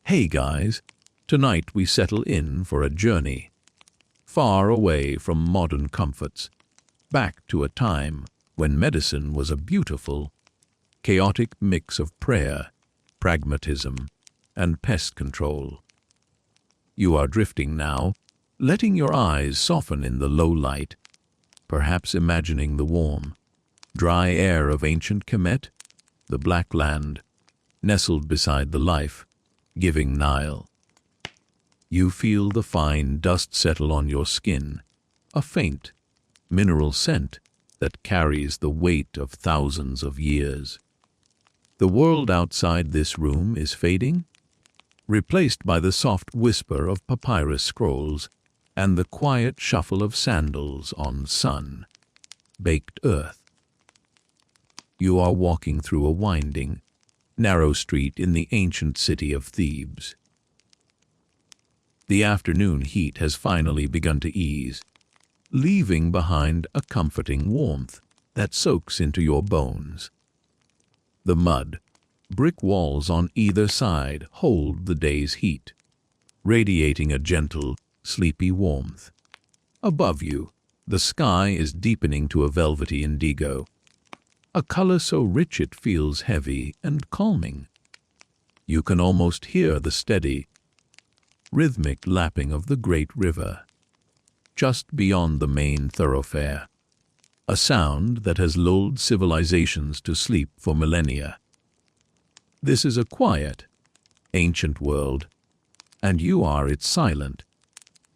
Hey guys, tonight we settle in for a journey, far away from modern comforts, back to a time when medicine was a beautiful, chaotic mix of prayer, pragmatism, and pest control. You are drifting now, letting your eyes soften in the low light, perhaps imagining the warm, dry air of ancient Kemet, the Black Land, nestled beside the life-giving Nile. You feel the fine dust settle on your skin, a faint, mineral scent that carries the weight of thousands of years. The world outside this room is fading, replaced by the soft whisper of papyrus scrolls and the quiet shuffle of sandals on sun-baked earth. You are walking through a winding, narrow street in the ancient city of Thebes. The afternoon heat has finally begun to ease, leaving behind a comforting warmth that soaks into your bones. The mud, brick walls on either side hold the day's heat, radiating a gentle, sleepy warmth. Above you, the sky is deepening to a velvety indigo, a color so rich it feels heavy and calming. You can almost hear the steady, rhythmic lapping of the great river, just beyond the main thoroughfare, a sound that has lulled civilizations to sleep for millennia. This is a quiet, ancient world, and you are its silent,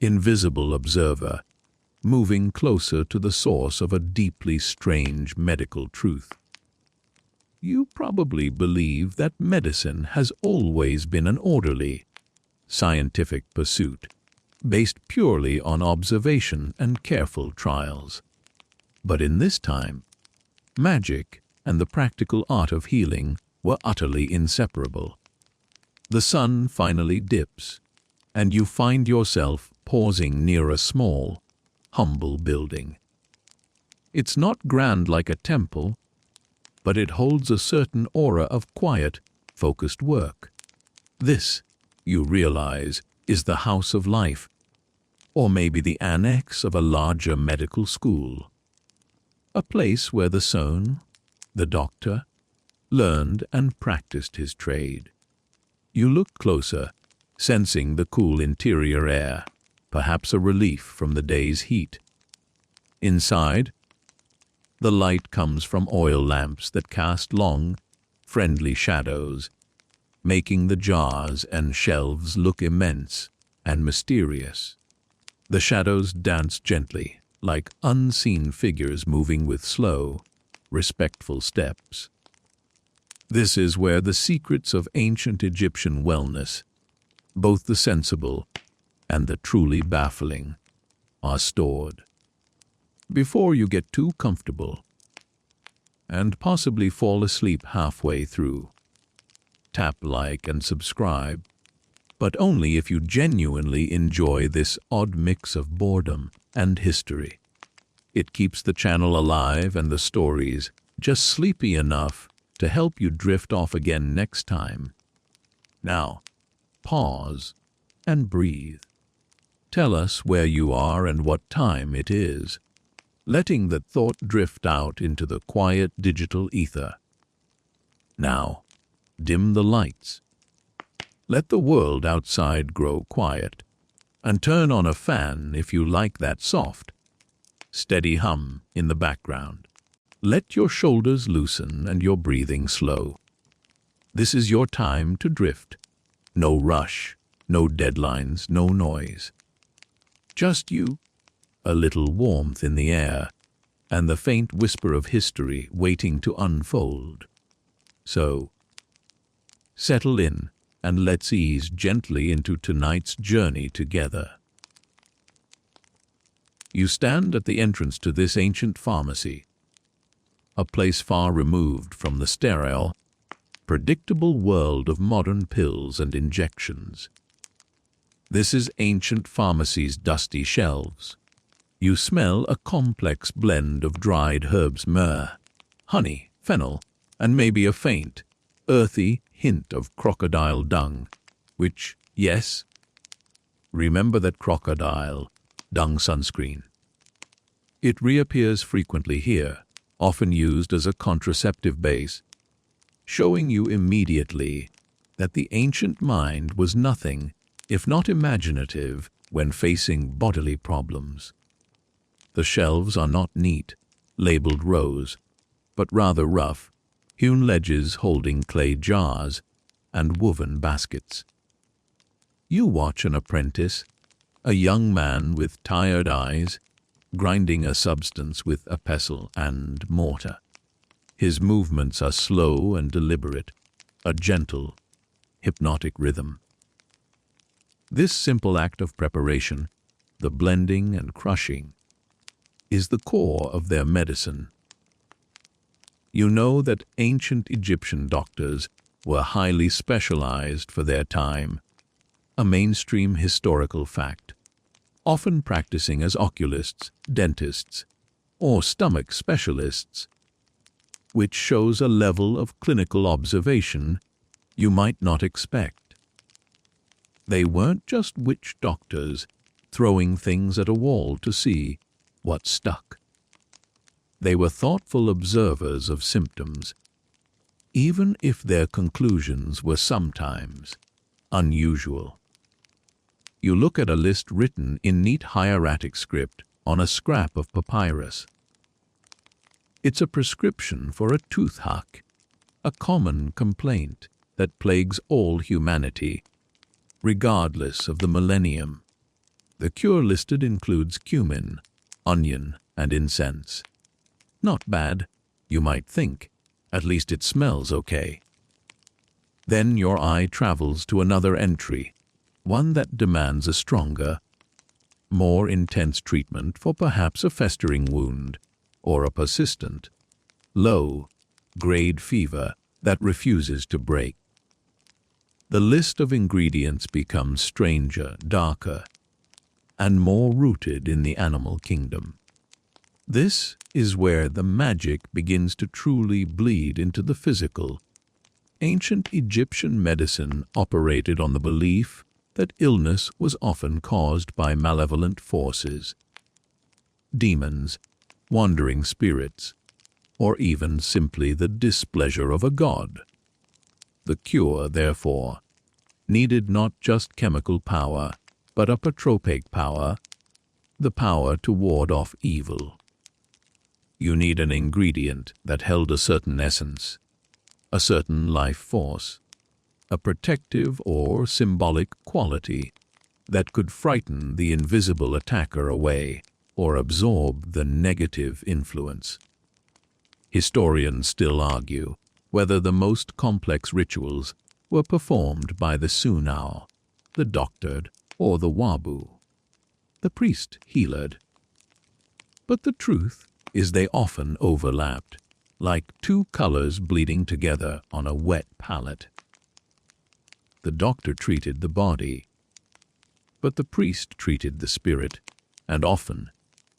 invisible observer, moving closer to the source of a deeply strange medical truth. You probably believe that medicine has always been an orderly, scientific pursuit, based purely on observation and careful trials. But in this time, magic and the practical art of healing were utterly inseparable. The sun finally dips, and you find yourself pausing near a small, humble building. It's not grand like a temple, but it holds a certain aura of quiet, focused work. This, you realize, is the house of life, or maybe the annex of a larger medical school. A place where the son, the doctor, learned and practiced his trade. You look closer, sensing the cool interior air, perhaps a relief from the day's heat. Inside, the light comes from oil lamps that cast long, friendly shadows, making the jars and shelves look immense and mysterious. The shadows dance gently, like unseen figures moving with slow, respectful steps. This is where the secrets of ancient Egyptian wellness, both the sensible and the truly baffling, are stored. Before you get too comfortable and possibly fall asleep halfway through, tap like and subscribe, but only if you genuinely enjoy this odd mix of boredom and history. It keeps the channel alive and the stories just sleepy enough to help you drift off again next time. Now, pause and breathe. Tell us where you are and what time it is, letting the thought drift out into the quiet digital ether. Now, dim the lights. Let the world outside grow quiet, and turn on a fan if you like that soft, steady hum in the background. Let your shoulders loosen and your breathing slow. This is your time to drift. No rush, no deadlines, no noise. Just you, a little warmth in the air, and the faint whisper of history waiting to unfold. So, settle in and let's ease gently into tonight's journey together. You stand at the entrance to this ancient pharmacy, a place far removed from the sterile, predictable world of modern pills and injections. This is ancient pharmacy's dusty shelves. You smell a complex blend of dried herbs, myrrh, honey, fennel, and maybe a faint, earthy hint of crocodile dung which, yes, remember that crocodile dung sunscreen. It reappears frequently here, often used as a contraceptive base, showing you immediately that the ancient mind was nothing if not imaginative when facing bodily problems. The shelves are not neat, labeled rows, but rather rough, hewn ledges holding clay jars and woven baskets. You watch an apprentice, a young man with tired eyes, grinding a substance with a pestle and mortar. His movements are slow and deliberate, a gentle, hypnotic rhythm. This simple act of preparation, the blending and crushing, is the core of their medicine. You know that ancient Egyptian doctors were highly specialized for their time, a mainstream historical fact, often practicing as oculists, dentists, or stomach specialists, which shows a level of clinical observation you might not expect. They weren't just witch doctors throwing things at a wall to see what stuck. They were thoughtful observers of symptoms, even if their conclusions were sometimes unusual. You look at a list written in neat hieratic script on a scrap of papyrus. It's a prescription for a toothache, a common complaint that plagues all humanity, regardless of the millennium. The cure listed includes cumin, onion, and incense. Not bad, you might think. At least it smells okay. Then your eye travels to another entry, one that demands a stronger, more intense treatment for perhaps a festering wound or a persistent, low-grade fever that refuses to break. The list of ingredients becomes stranger, darker, and more rooted in the animal kingdom. This is where the magic begins to truly bleed into the physical. Ancient Egyptian medicine operated on the belief that illness was often caused by malevolent forces, demons, wandering spirits, or even simply the displeasure of a god. The cure, therefore, needed not just chemical power, but a patropic power, the power to ward off evil. You need an ingredient that held a certain essence, a certain life force, a protective or symbolic quality that could frighten the invisible attacker away or absorb the negative influence. Historians still argue whether the most complex rituals were performed by the swnw, the doctored, or the wabu, the priest healed. But the truth is they often overlapped, like two colors bleeding together on a wet palette. The doctor treated the body, but the priest treated the spirit, and often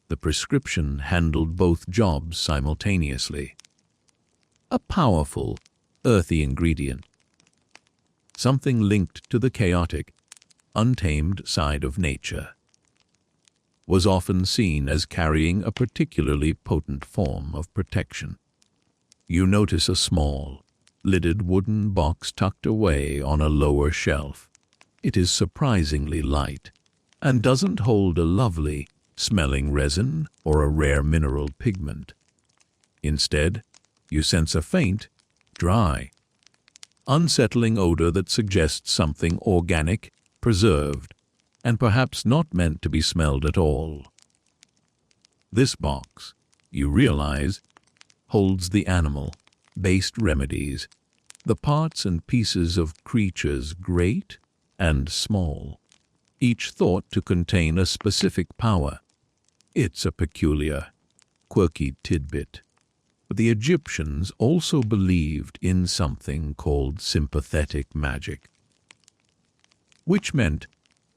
the prescription handled both jobs simultaneously. A powerful, earthy ingredient, something linked to the chaotic, untamed side of nature, was often seen as carrying a particularly potent form of protection. You notice a small, lidded wooden box tucked away on a lower shelf. It is surprisingly light and doesn't hold a lovely, smelling resin or a rare mineral pigment. Instead, you sense a faint, dry, unsettling odor that suggests something organic, preserved, and perhaps not meant to be smelled at all. This box, you realize, holds the animal-based remedies, the parts and pieces of creatures great and small, each thought to contain a specific power. It's a peculiar, quirky tidbit. But the Egyptians also believed in something called sympathetic magic, which meant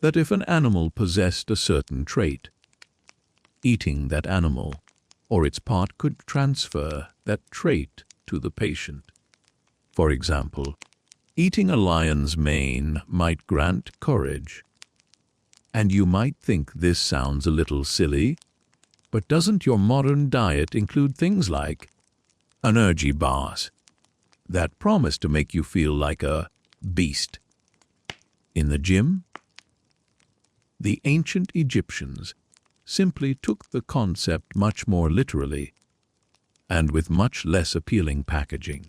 that if an animal possessed a certain trait, eating that animal or its part could transfer that trait to the patient. For example, Eating a lion's mane might grant courage. And you might think this sounds a little silly, but doesn't your modern diet include things like energy bars that promise to make you feel like a beast? In the gym, the ancient Egyptians simply took the concept much more literally and with much less appealing packaging.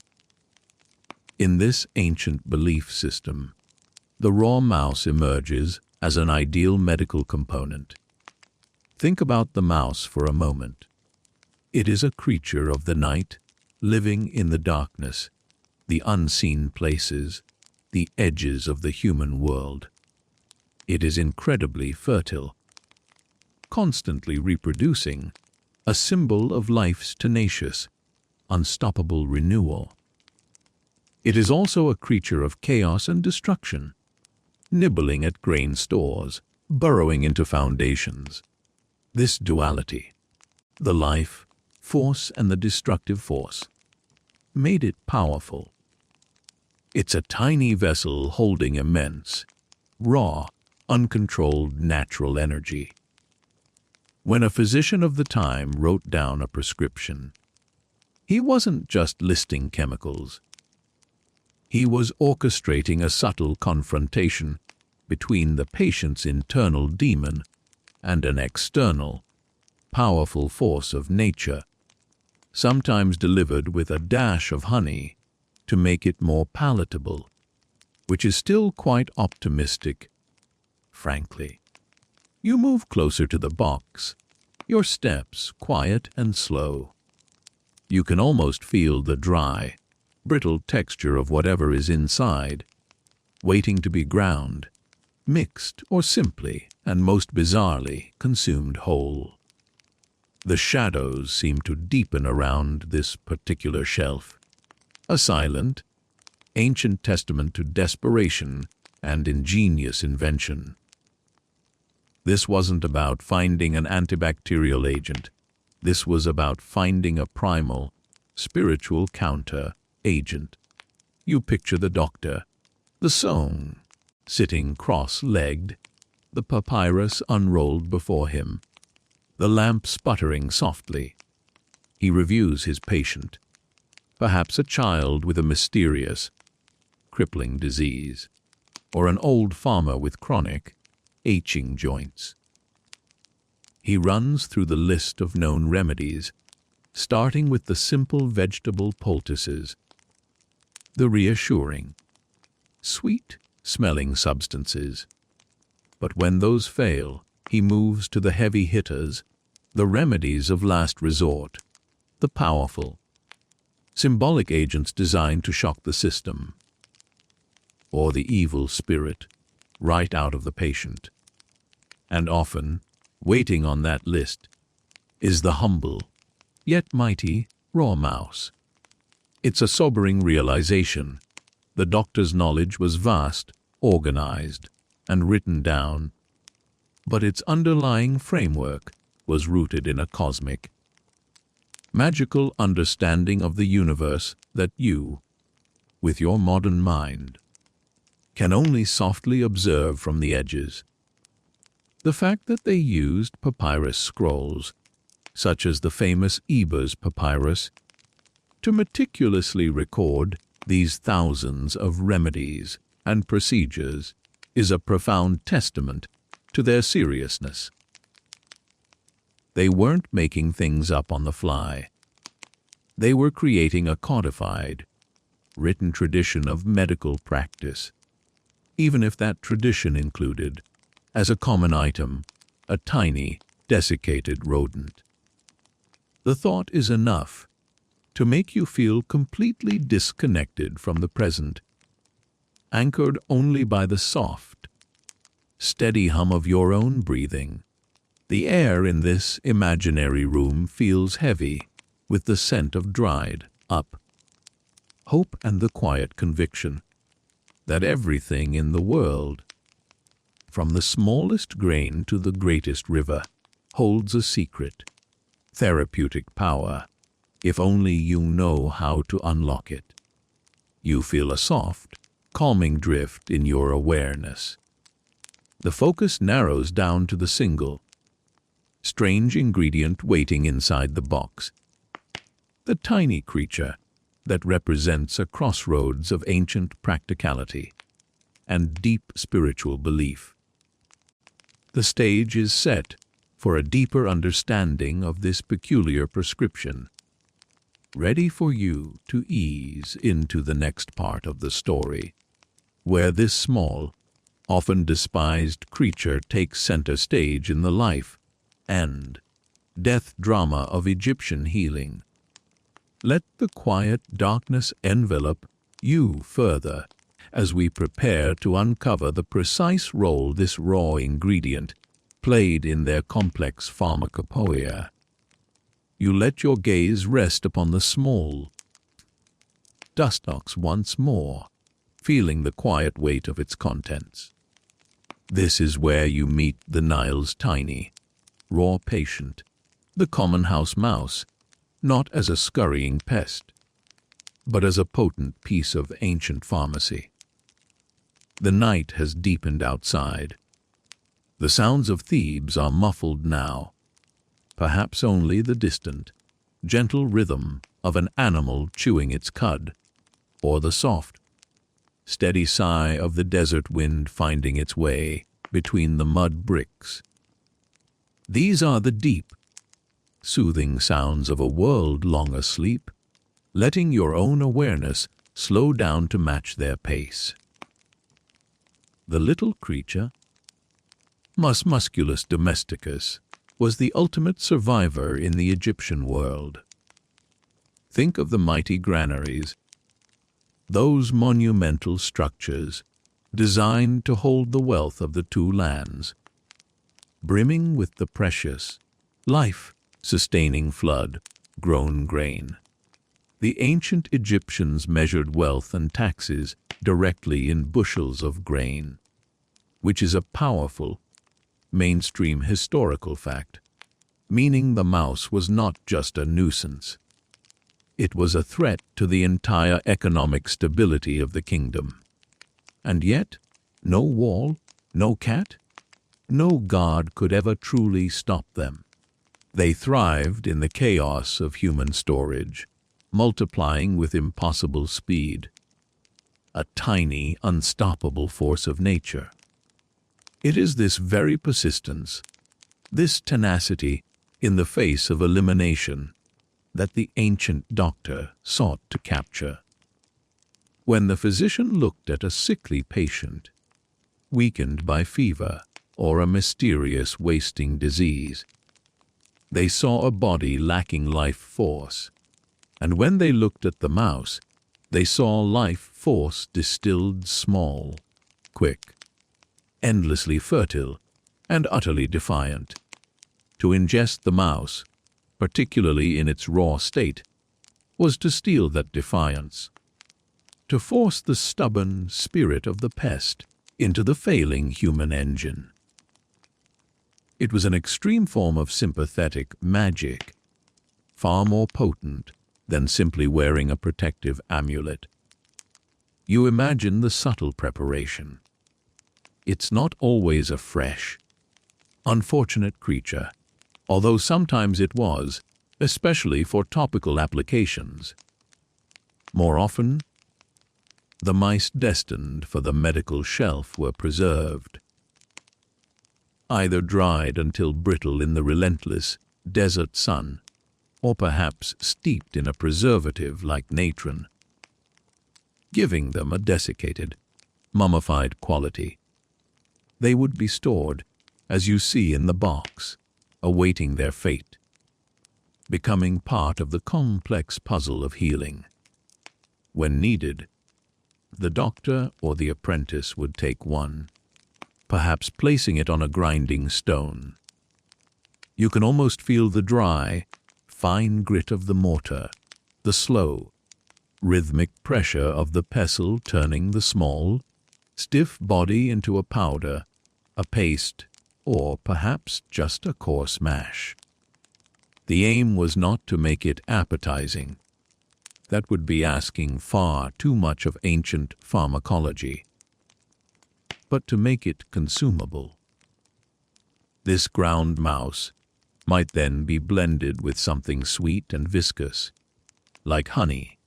In this ancient belief system, the raw mouse emerges as an ideal medical component. Think about the mouse for a moment. It is a creature of the night, living in the darkness, the unseen places, the edges of the human world. It is incredibly fertile, constantly reproducing, a symbol of life's tenacious, unstoppable renewal. It is also a creature of chaos and destruction, nibbling at grain stores, burrowing into foundations. This duality, the life force and the destructive force, made it powerful. It's a tiny vessel holding immense, raw, uncontrolled natural energy. When a physician of the time wrote down a prescription, he wasn't just listing chemicals. He was orchestrating a subtle confrontation between the patient's internal demon and an external, powerful force of nature, sometimes delivered with a dash of honey to make it more palatable, which is still quite optimistic, frankly. You move closer to the box, your steps quiet and slow. You can almost feel the dry, brittle texture of whatever is inside, waiting to be ground, mixed, or simply, and most bizarrely, consumed whole. The shadows seem to deepen around this particular shelf, a silent, ancient testament to desperation and ingenious invention. This wasn't about finding an antibacterial agent. This was about finding a primal, spiritual counter-agent. You picture the doctor, the song, sitting cross-legged, the papyrus unrolled before him, the lamp sputtering softly. He reviews his patient, perhaps a child with a mysterious, crippling disease, or an old farmer with chronic, aching joints. He runs through the list of known remedies, starting with the simple vegetable poultices, the reassuring, sweet-smelling substances. But when those fail, he moves to the heavy hitters, the remedies of last resort, the powerful, symbolic agents designed to shock the system, or the evil spirit, right out of the patient. And often, waiting on that list, is the humble, yet mighty, raw mouse. It's a sobering realization. The doctor's knowledge was vast, organized, and written down, but its underlying framework was rooted in a cosmic, magical understanding of the universe that you, with your modern mind, can only softly observe from the edges. The fact that they used papyrus scrolls, such as the famous Ebers papyrus, to meticulously record these thousands of remedies and procedures is a profound testament to their seriousness. They weren't making things up on the fly. They were creating a codified, written tradition of medical practice, even if that tradition included, as a common item, a tiny, desiccated rodent. The thought is enough to make you feel completely disconnected from the present, anchored only by the soft, steady hum of your own breathing. The air in this imaginary room feels heavy with the scent of dried up hope and the quiet conviction that everything in the world, from the smallest grain to the greatest river, holds a secret, therapeutic power, if only you know how to unlock it. You feel a soft, calming drift in your awareness. The focus narrows down to the single, strange ingredient waiting inside the box. The tiny creature that represents a crossroads of ancient practicality and deep spiritual belief. The stage is set for a deeper understanding of this peculiar prescription, ready for you to ease into the next part of the story, where this small, often despised creature takes center stage in the life and death drama of Egyptian healing. Let the quiet darkness envelop you further as we prepare to uncover the precise role this raw ingredient played in their complex pharmacopoeia. You let your gaze rest upon the small dust box once more, feeling the quiet weight of its contents. This is where you meet the Nile's tiny, raw patient, the common house mouse, not as a scurrying pest, but as a potent piece of ancient pharmacy. The night has deepened outside. The sounds of Thebes are muffled now, perhaps only the distant, gentle rhythm of an animal chewing its cud, or the soft, steady sigh of the desert wind finding its way between the mud bricks. These are the deep, soothing sounds of a world long asleep, letting your own awareness slow down to match their pace. The little creature, Mus musculus domesticus, was the ultimate survivor in the Egyptian world. Think of the mighty granaries, those monumental structures designed to hold the wealth of the two lands, brimming with the precious, life-sustaining flood-grown grain. The ancient Egyptians measured wealth and taxes directly in bushels of grain, which is a powerful, mainstream historical fact, meaning the mouse was not just a nuisance. It was a threat to the entire economic stability of the kingdom. And yet, no wall, no cat, no guard could ever truly stop them. They thrived in the chaos of human storage, multiplying with impossible speed, a tiny, unstoppable force of nature. It is this very persistence, this tenacity in the face of elimination, that the ancient doctor sought to capture. When the physician looked at a sickly patient, weakened by fever or a mysterious wasting disease, they saw a body lacking life force, and when they looked at the mouse, they saw life force distilled small, quick, endlessly fertile, and utterly defiant. To ingest the mouse, particularly in its raw state, was to steal that defiance, to force the stubborn spirit of the pest into the failing human engine. It was an extreme form of sympathetic magic, far more potent than simply wearing a protective amulet. You imagine the subtle preparation. It's not always a fresh, unfortunate creature, although sometimes it was, especially for topical applications. More often, the mice destined for the medical shelf were preserved, either dried until brittle in the relentless desert sun, or perhaps steeped in a preservative like natron, giving them a desiccated, mummified quality. They would be stored, as you see in the box, awaiting their fate, becoming part of the complex puzzle of healing. When needed, the doctor or the apprentice would take one, perhaps placing it on a grinding stone. You can almost feel the dry, fine grit of the mortar, the slow, rhythmic pressure of the pestle turning the small, stiff body into a powder, a paste, or perhaps just a coarse mash. The aim was not to make it appetizing, That would be asking far too much of ancient pharmacology. But to make it consumable, this ground mouse might then be blended with something sweet and viscous, like honey,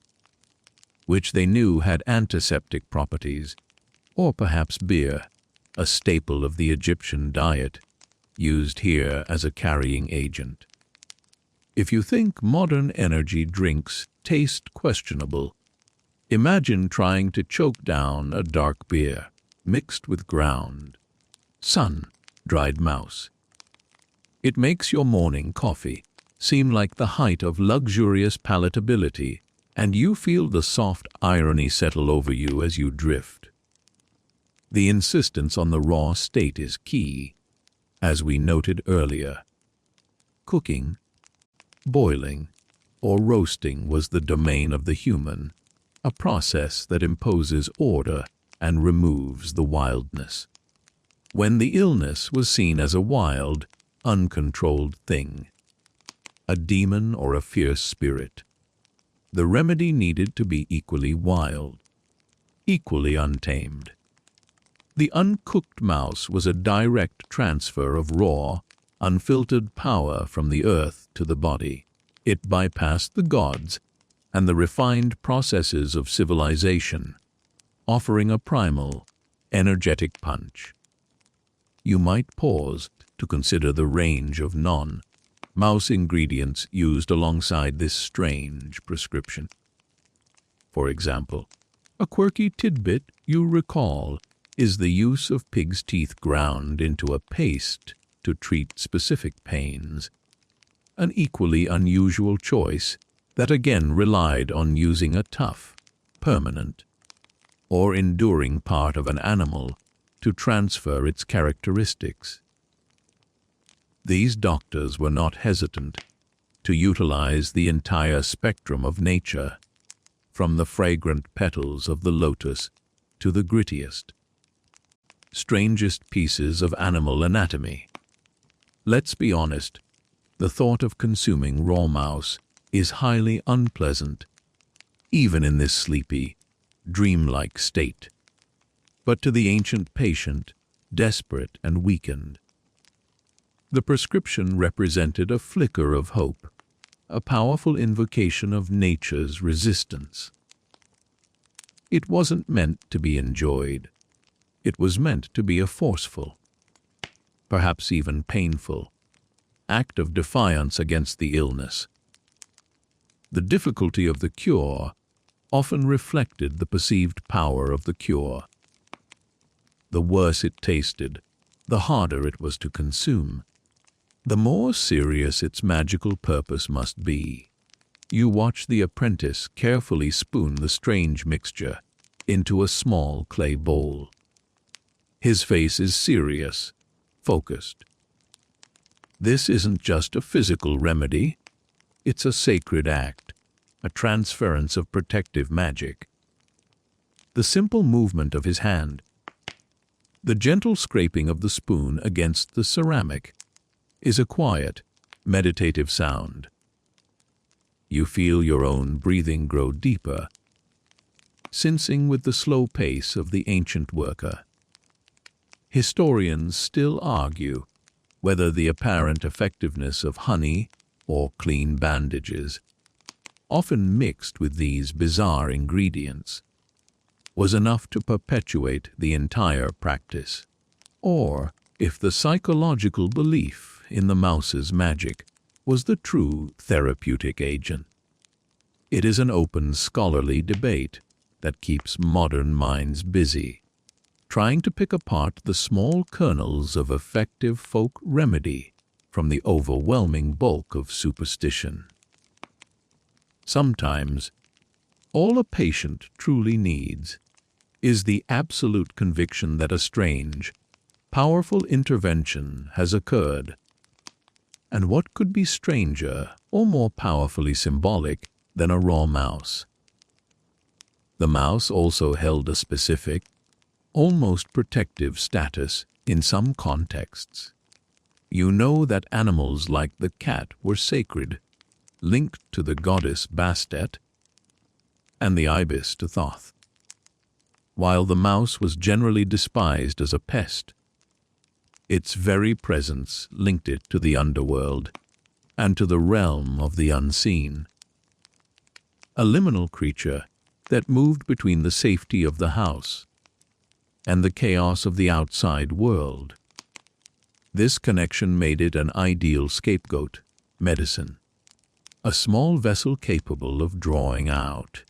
which they knew had antiseptic properties, or perhaps beer, a staple of the Egyptian diet, used here as a carrying agent. If you think modern energy drinks taste questionable, imagine trying to choke down a dark beer mixed with ground, sun-dried mouse. It makes your morning coffee seem like the height of luxurious palatability, and you feel the soft irony settle over you as you drift. The insistence on the raw state is key, as we noted earlier. Cooking, boiling, or roasting was the domain of the human, a process that imposes order and removes the wildness. When the illness was seen as a wild, uncontrolled thing, a demon or a fierce spirit, the remedy needed to be equally wild, equally untamed. The uncooked mouse was a direct transfer of raw, unfiltered power from the earth to the body. It bypassed the gods and the refined processes of civilization, offering a primal, energetic punch. You might pause to consider the range of non-mouse ingredients used alongside this strange prescription. For example, a quirky tidbit you recall is the use of pig's teeth ground into a paste to treat specific pains, an equally unusual choice that again relied on using a tough, permanent, or enduring part of an animal to transfer its characteristics. These doctors were not hesitant to utilize the entire spectrum of nature, from the fragrant petals of the lotus to the grittiest, strangest pieces of animal anatomy. Let's be honest, the thought of consuming raw mouse is highly unpleasant, even in this sleepy, dreamlike state. But to the ancient patient, desperate and weakened, the prescription represented a flicker of hope, a powerful invocation of nature's resistance. It wasn't meant to be enjoyed. It was meant to be a forceful, perhaps even painful, act of defiance against the illness. The difficulty of the cure often reflected the perceived power of the cure. The worse it tasted, the harder it was to consume, the more serious its magical purpose must be. You watch the apprentice carefully spoon the strange mixture into a small clay bowl. His face is serious, focused. This isn't just a physical remedy, it's a sacred act, a transference of protective magic. The simple movement of his hand, the gentle scraping of the spoon against the ceramic, is a quiet, meditative sound. You feel your own breathing grow deeper, syncing with the slow pace of the ancient worker. Historians still argue whether the apparent effectiveness of honey or clean bandages, often mixed with these bizarre ingredients, was enough to perpetuate the entire practice, or if the psychological belief in the mouse's magic was the true therapeutic agent. It is an open scholarly debate that keeps modern minds busy, trying to pick apart the small kernels of effective folk remedy from the overwhelming bulk of superstition. Sometimes, all a patient truly needs is the absolute conviction that a strange, powerful intervention has occurred. And what could be stranger or more powerfully symbolic than a raw mouse? The mouse also held a specific, almost protective status in some contexts. You know that animals like the cat were sacred, linked to the goddess Bastet, and the ibis to Thoth. While the mouse was generally despised as a pest, its very presence linked it to the underworld and to the realm of the unseen. A liminal creature that moved between the safety of the house and the chaos of the outside world. This connection made it an ideal scapegoat, medicine, a small vessel capable of drawing out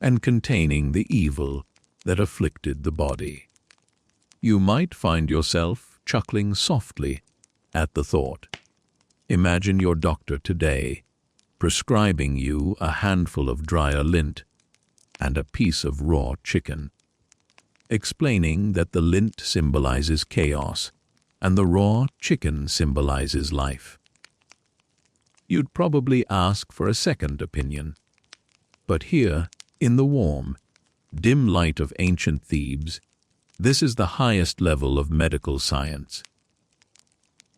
and containing the evil that afflicted the body. You might find yourself chuckling softly at the thought. Imagine your doctor today prescribing you a handful of dryer lint and a piece of raw chicken, explaining that the lint symbolizes chaos and the raw chicken symbolizes life. You'd probably ask for a second opinion. But here, in the warm, dim light of ancient Thebes, this is the highest level of medical science.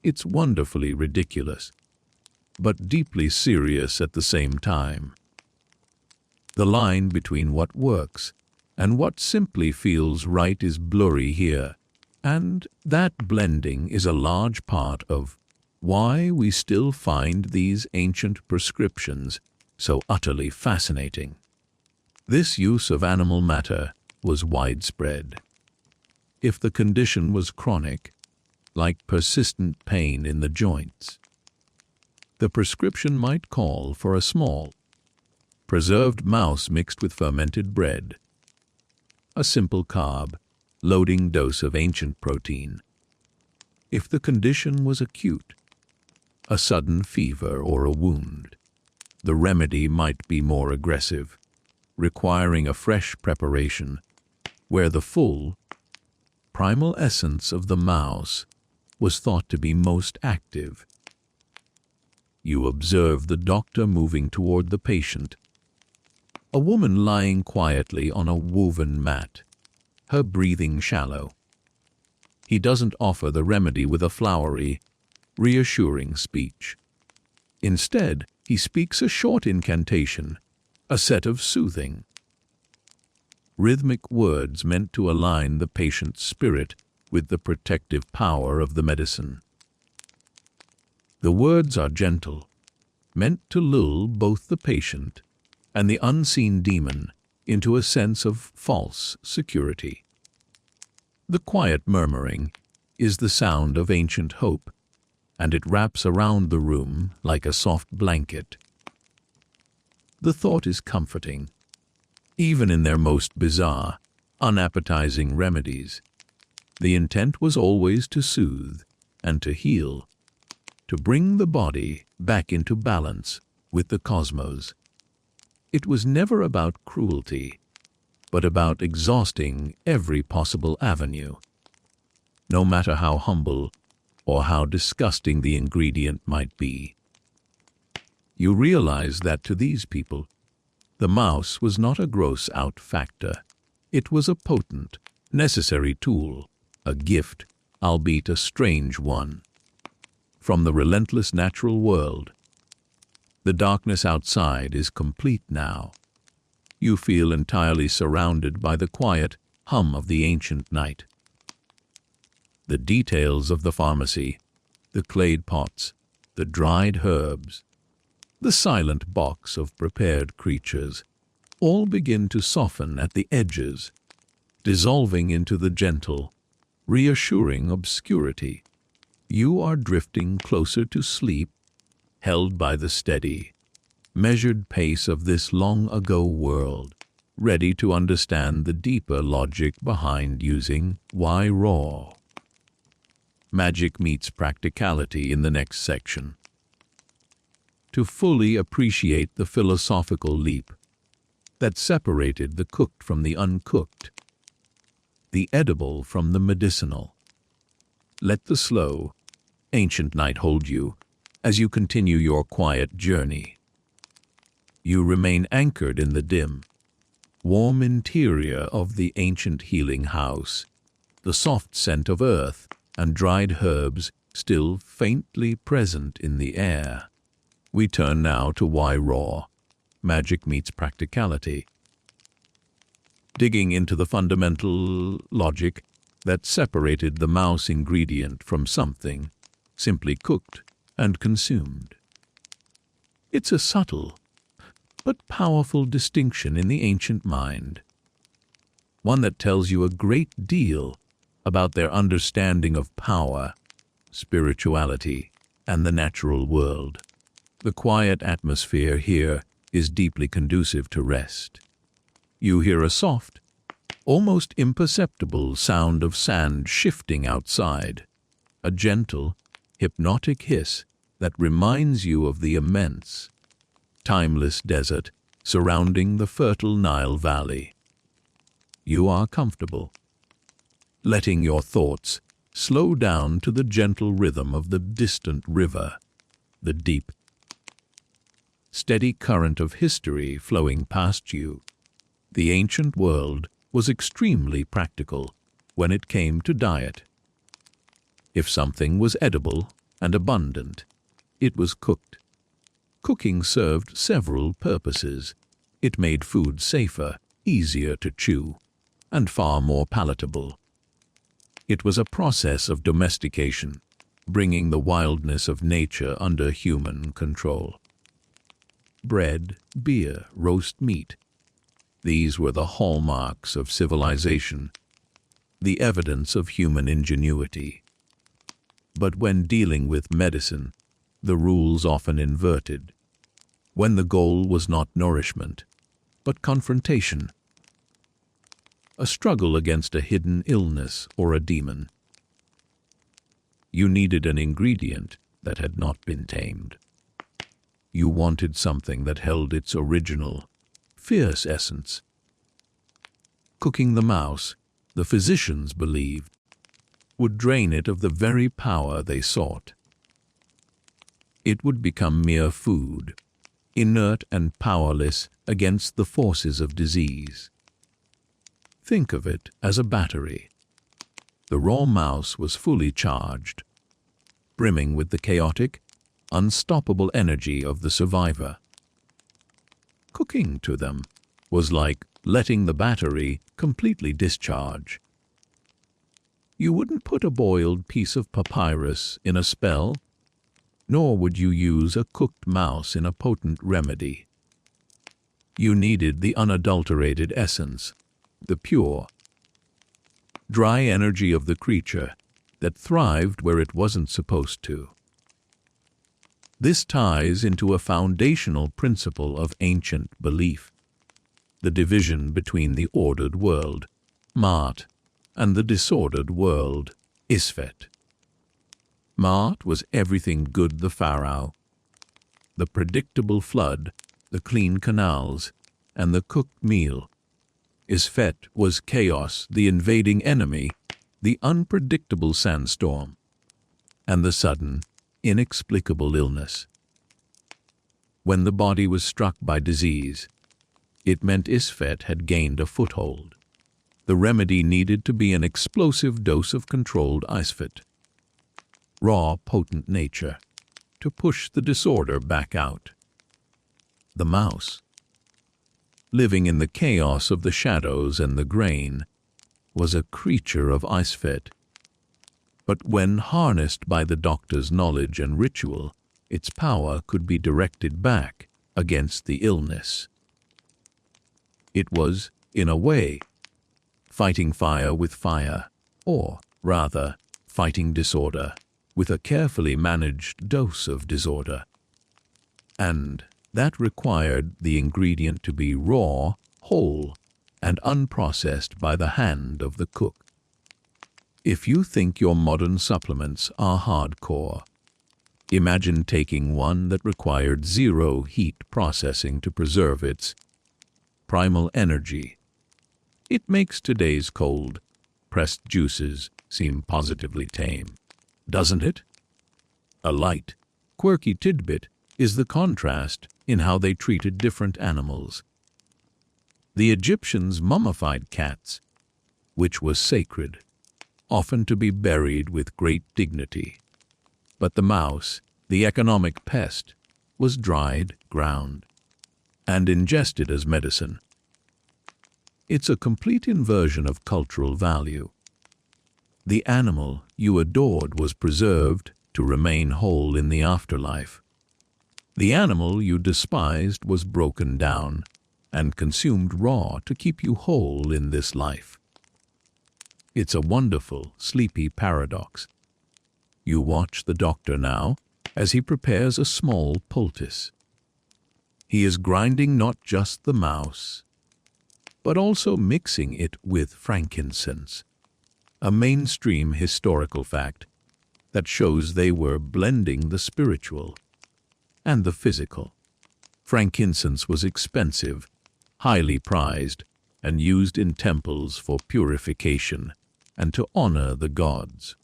It's wonderfully ridiculous, but deeply serious at the same time. The line between what works and what simply feels right is blurry here, and that blending is a large part of why we still find these ancient prescriptions so utterly fascinating. This use of animal matter was widespread. If the condition was chronic, like persistent pain in the joints, the prescription might call for a small, preserved mouse mixed with fermented bread, a simple carb, loading dose of ancient protein. If the condition was acute, a sudden fever or a wound, the remedy might be more aggressive, requiring a fresh preparation where the full, primal essence of the mouse was thought to be most active. You observe the doctor moving toward the patient, a woman lying quietly on a woven mat, her breathing shallow. He doesn't offer the remedy with a flowery, reassuring speech. Instead, he speaks a short incantation, a set of soothing, rhythmic words meant to align the patient's spirit with the protective power of the medicine. The words are gentle, meant to lull both the patient and the unseen demon into a sense of false security. The quiet murmuring is the sound of ancient hope, and it wraps around the room like a soft blanket. The thought is comforting. Even in their most bizarre, unappetizing remedies, the intent was always to soothe and to heal, to bring the body back into balance with the cosmos. It was never about cruelty, but about exhausting every possible avenue, no matter how humble or how disgusting the ingredient might be. You realize that to these people, the mouse was not a gross-out factor. It was a potent, necessary tool, a gift, albeit a strange one, from the relentless natural world. The darkness outside is complete now. You feel entirely surrounded by the quiet hum of the ancient night. The details of the pharmacy, the clayed pots, the dried herbs, the silent box of prepared creatures, all begin to soften at the edges, dissolving into the gentle, reassuring obscurity. You are drifting closer to sleep, held by the steady, measured pace of this long-ago world, ready to understand the deeper logic behind using why raw. Magic meets practicality in the next section. To fully appreciate the philosophical leap that separated the cooked from the uncooked, the edible from the medicinal, let the slow, ancient night hold you as you continue your quiet journey. You remain anchored in the dim, warm interior of the ancient healing house, the soft scent of earth and dried herbs still faintly present in the air. We turn now to why raw. Magic meets practicality. digging into the fundamental logic that separated the mouse ingredient from something simply cooked and consumed. It's a subtle but powerful distinction in the ancient mind, one that tells you a great deal about their understanding of power, spirituality, and the natural world. The quiet atmosphere here is deeply conducive to rest. You hear a soft, almost imperceptible sound of sand shifting outside, a gentle, hypnotic hiss that reminds you of the immense, timeless desert surrounding the fertile Nile Valley. You are comfortable, letting your thoughts slow down to the gentle rhythm of the distant river, the deep, steady current of history flowing past you. The ancient world was extremely practical when it came to diet. If something was edible and abundant, it was cooked. Cooking served several purposes. It made food safer, easier to chew, and far more palatable. It was a process of domestication, bringing the wildness of nature under human control. Bread, beer, roast meat. These were the hallmarks of civilization, the evidence of human ingenuity. But when dealing with medicine, the rules often inverted, when the goal was not nourishment, but confrontation, a struggle against a hidden illness or a demon. You needed an ingredient that had not been tamed. You wanted something that held its original, fierce essence. Cooking the mouse, the physicians believed, would drain it of the very power they sought. It would become mere food, inert and powerless against the forces of disease. Think of it as a battery. The raw mouse was fully charged, brimming with the chaotic, unstoppable energy of the survivor. Cooking to them was like letting the battery completely discharge. You wouldn't put a boiled piece of papyrus in a spell, nor would you use a cooked mouse in a potent remedy. You needed the unadulterated essence, the pure, dry energy of the creature that thrived where it wasn't supposed to. This ties into a foundational principle of ancient belief, the division between the ordered world, Maat, and the disordered world, Isfet. Maat was everything good the pharaoh, the predictable flood, the clean canals, and the cooked meal. Isfet was chaos, the invading enemy, the unpredictable sandstorm, and the sudden, inexplicable illness. When the body was struck by disease, it meant Isfet had gained a foothold. The remedy needed to be an explosive dose of controlled Isfet, raw, potent nature, to push the disorder back out. The mouse, living in the chaos of the shadows and the grain, was a creature of Isfet. But when harnessed by the doctor's knowledge and ritual, its power could be directed back against the illness. It was, in a way, fighting fire with fire, or, rather, fighting disorder with a carefully managed dose of disorder. And that required the ingredient to be raw, whole, and unprocessed by the hand of the cook. If you think your modern supplements are hardcore, imagine taking one that required zero heat processing to preserve its primal energy. It makes today's cold, pressed juices seem positively tame, doesn't it? A light, quirky tidbit is the contrast in how they treated different animals. The Egyptians mummified cats, which was sacred, often to be buried with great dignity. But the mouse, the economic pest, was dried, ground, and ingested as medicine. It's a complete inversion of cultural value. The animal you adored was preserved to remain whole in the afterlife. The animal you despised was broken down and consumed raw to keep you whole in this life. It's a wonderful, sleepy paradox. You watch the doctor now as he prepares a small poultice. He is grinding not just the mouse, but also mixing it with frankincense, a mainstream historical fact that shows they were blending the spiritual and the physical. Frankincense was expensive, highly prized, and used in temples for purification and to honor the gods.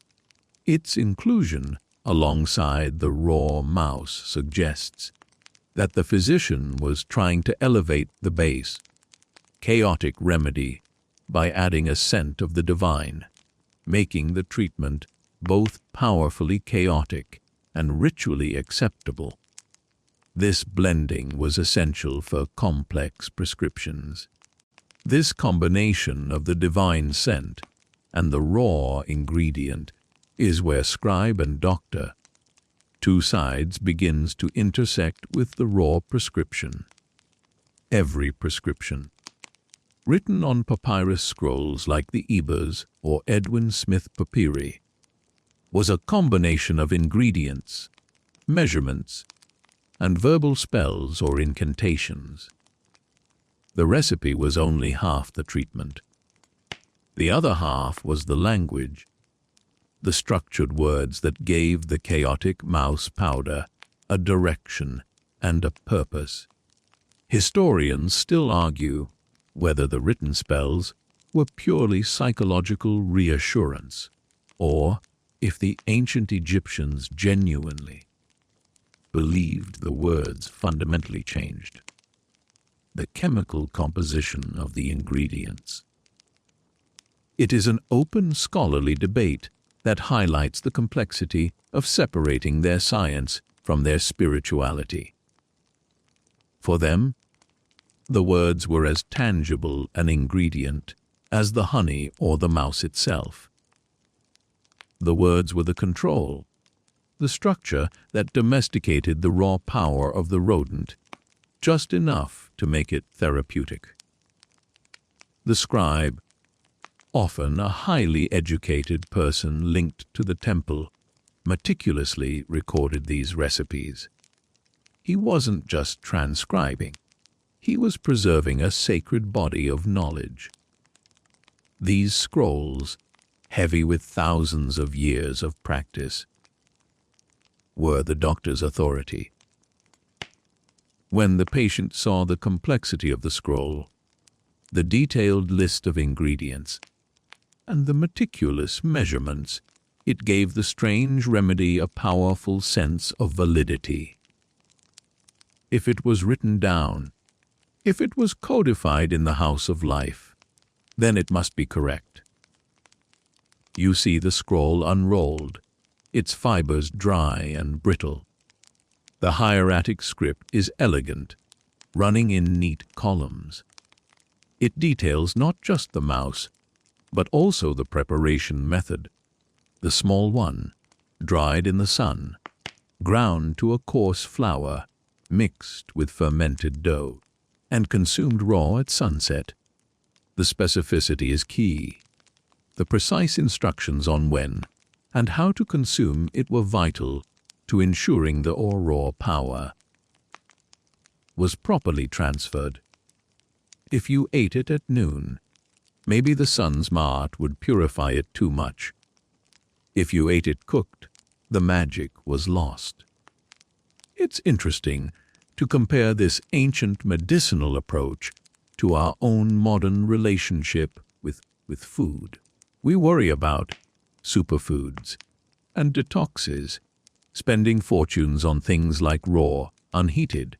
Its inclusion alongside the raw mouse suggests that the physician was trying to elevate the base, chaotic remedy by adding a scent of the divine, making the treatment both powerfully chaotic and ritually acceptable. This blending was essential for complex prescriptions. This combination of the divine scent and the raw ingredient is where scribe and doctor, two sides, begins to intersect with the raw prescription. Every prescription, written on papyrus scrolls like the Ebers or Edwin Smith papyri, was a combination of ingredients, measurements, and verbal spells or incantations. The recipe was only half the treatment. The other half was the language, the structured words that gave the chaotic mouse powder a direction and a purpose. Historians still argue whether the written spells were purely psychological reassurance, or if the ancient Egyptians genuinely believed the words fundamentally changed the chemical composition of the ingredients. It is an open scholarly debate that highlights the complexity of separating their science from their spirituality. For them, the words were as tangible an ingredient as the honey or the mouse itself. The words were the control, the structure that domesticated the raw power of the rodent, just enough to make it therapeutic. The scribe, often a highly educated person linked to the temple, meticulously recorded these recipes. He wasn't just transcribing, he was preserving a sacred body of knowledge. These scrolls, heavy with thousands of years of practice, were the doctor's authority. When the patient saw the complexity of the scroll, the detailed list of ingredients, and the meticulous measurements, it gave the strange remedy a powerful sense of validity. If it was written down, if it was codified in the house of life, then it must be correct. You see the scroll unrolled, its fibers dry and brittle. The hieratic script is elegant, running in neat columns. It details not just the mouse, but also the preparation method. The small one, dried in the sun, ground to a coarse flour, mixed with fermented dough, and consumed raw at sunset. The specificity is key. The precise instructions on when and how to consume it were vital to ensuring the raw power was properly transferred. If you ate it at noon, maybe the sun's mart would purify it too much. If you ate it cooked, the magic was lost. It's interesting to compare this ancient medicinal approach to our own modern relationship with food. We worry about superfoods and detoxes, spending fortunes on things like raw, unheated,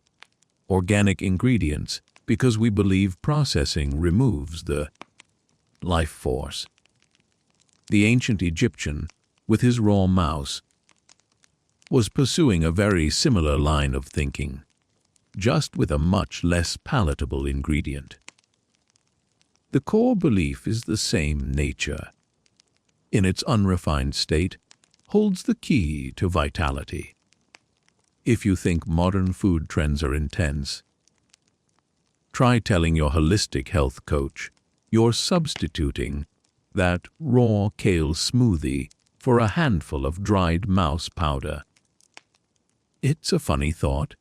organic ingredients because we believe processing removes the life force. The ancient Egyptian, with his raw mouse, was pursuing a very similar line of thinking, just with a much less palatable ingredient. The core belief is the same: nature, in its unrefined state, holds the key to vitality. If you think modern food trends are intense, try telling your holistic health coach you're substituting that raw kale smoothie for a handful of dried mouse powder. It's a funny thought,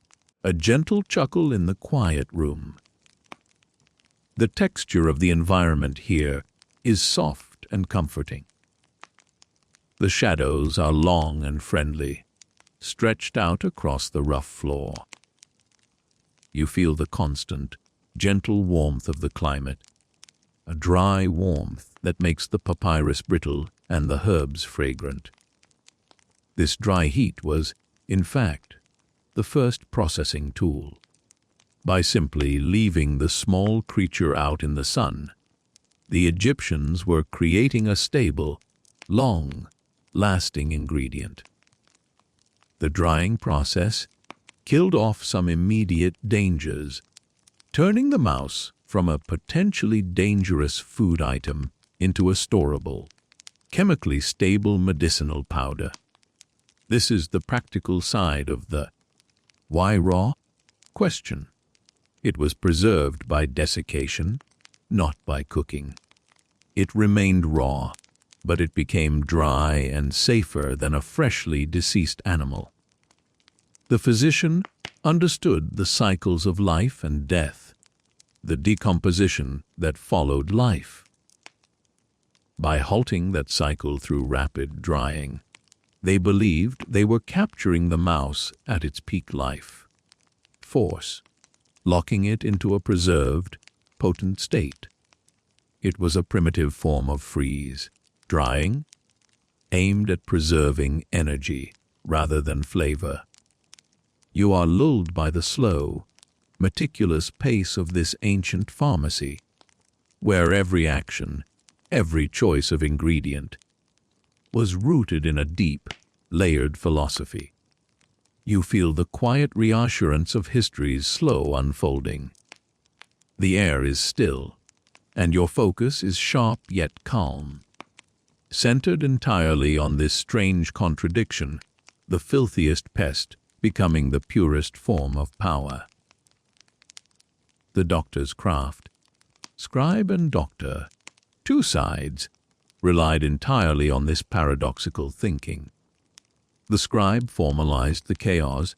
a gentle chuckle in the quiet room. The texture of the environment here is soft and comforting. The shadows are long and friendly, stretched out across the rough floor. You feel the constant, gentle warmth of the climate, a dry warmth that makes the papyrus brittle and the herbs fragrant. This dry heat was, in fact, the first processing tool. By simply leaving the small creature out in the sun, the Egyptians were creating a stable, long-lasting ingredient. The drying process killed off some immediate dangers, turning the mouse from a potentially dangerous food item into a storable, chemically stable medicinal powder. This is the practical side of the "why raw?" question. It was preserved by desiccation, not by cooking. It remained raw, but it became dry and safer than a freshly deceased animal. The physician understood the cycles of life and death, the decomposition that followed life. By halting that cycle through rapid drying, they believed they were capturing the mouse at its peak life force, locking it into a preserved, potent state. It was a primitive form of freeze, drying, aimed at preserving energy rather than flavor. You are lulled by the slow, meticulous pace of this ancient pharmacy, where every action, every choice of ingredient, was rooted in a deep, layered philosophy. You feel the quiet reassurance of history's slow unfolding. The air is still, and your focus is sharp yet calm, centered entirely on this strange contradiction, the filthiest pest becoming the purest form of power. The doctor's craft, scribe and doctor, two sides, relied entirely on this paradoxical thinking. The scribe formalized the chaos.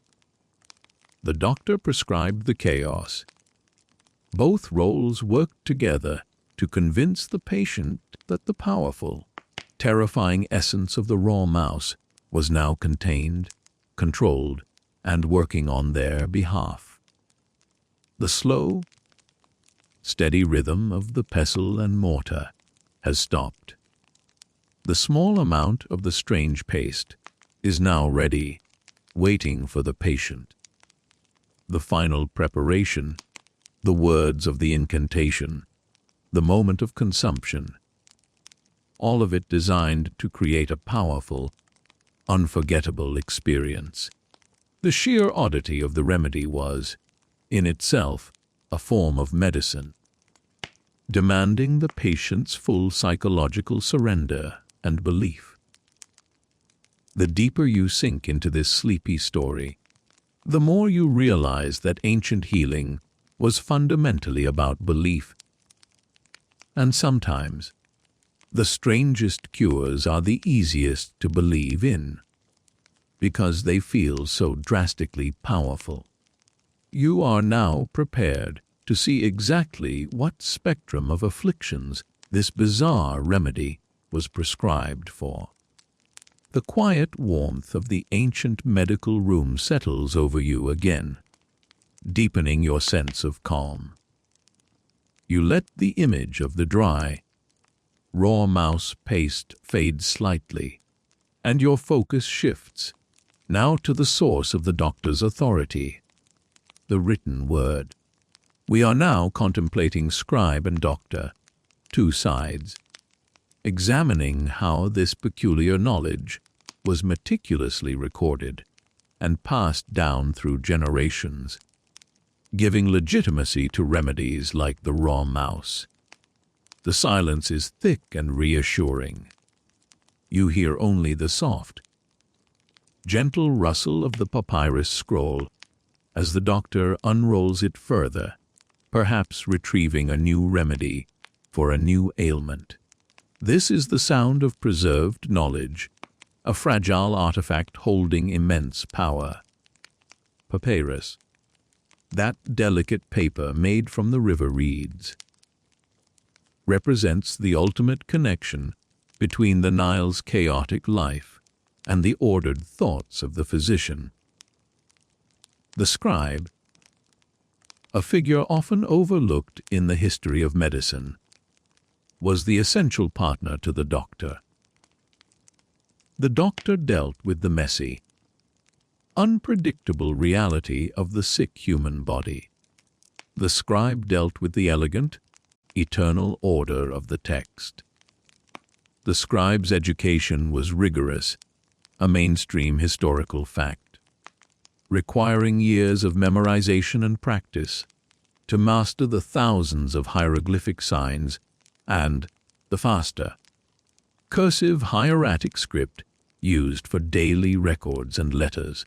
The doctor prescribed the chaos. Both roles worked together to convince the patient that the powerful, terrifying essence of the raw mouse was now contained, controlled, and working on their behalf. The slow, steady rhythm of the pestle and mortar has stopped. The small amount of the strange paste is now ready, waiting for the patient. The final preparation, the words of the incantation, the moment of consumption, all of it designed to create a powerful, unforgettable experience. The sheer oddity of the remedy was, in itself, a form of medicine, demanding the patient's full psychological surrender and belief. The deeper you sink into this sleepy story, the more you realize that ancient healing was fundamentally about belief. And sometimes, the strangest cures are the easiest to believe in, because they feel so drastically powerful. You are now prepared to see exactly what spectrum of afflictions this bizarre remedy was prescribed for. The quiet warmth of the ancient medical room settles over you again, deepening your sense of calm. You let the image of the dry, raw mouse paste fade slightly, and your focus shifts, now to the source of the doctor's authority, the written word. We are now contemplating scribe and doctor, two sides, examining how this peculiar knowledge was meticulously recorded and passed down through generations, giving legitimacy to remedies like the raw mouse. The silence is thick and reassuring. You hear only the soft, gentle rustle of the papyrus scroll as the doctor unrolls it further, perhaps retrieving a new remedy for a new ailment. This is the sound of preserved knowledge, a fragile artifact holding immense power. Papyrus, that delicate paper made from the river reeds, represents the ultimate connection between the Nile's chaotic life and the ordered thoughts of the physician. The scribe, a figure often overlooked in the history of medicine, was the essential partner to the doctor. The doctor dealt with the messy, unpredictable reality of the sick human body. The scribe dealt with the elegant, eternal order of the text. The scribe's education was rigorous, a mainstream historical fact, requiring years of memorization and practice to master the thousands of hieroglyphic signs and the faster, cursive hieratic script used for daily records and letters.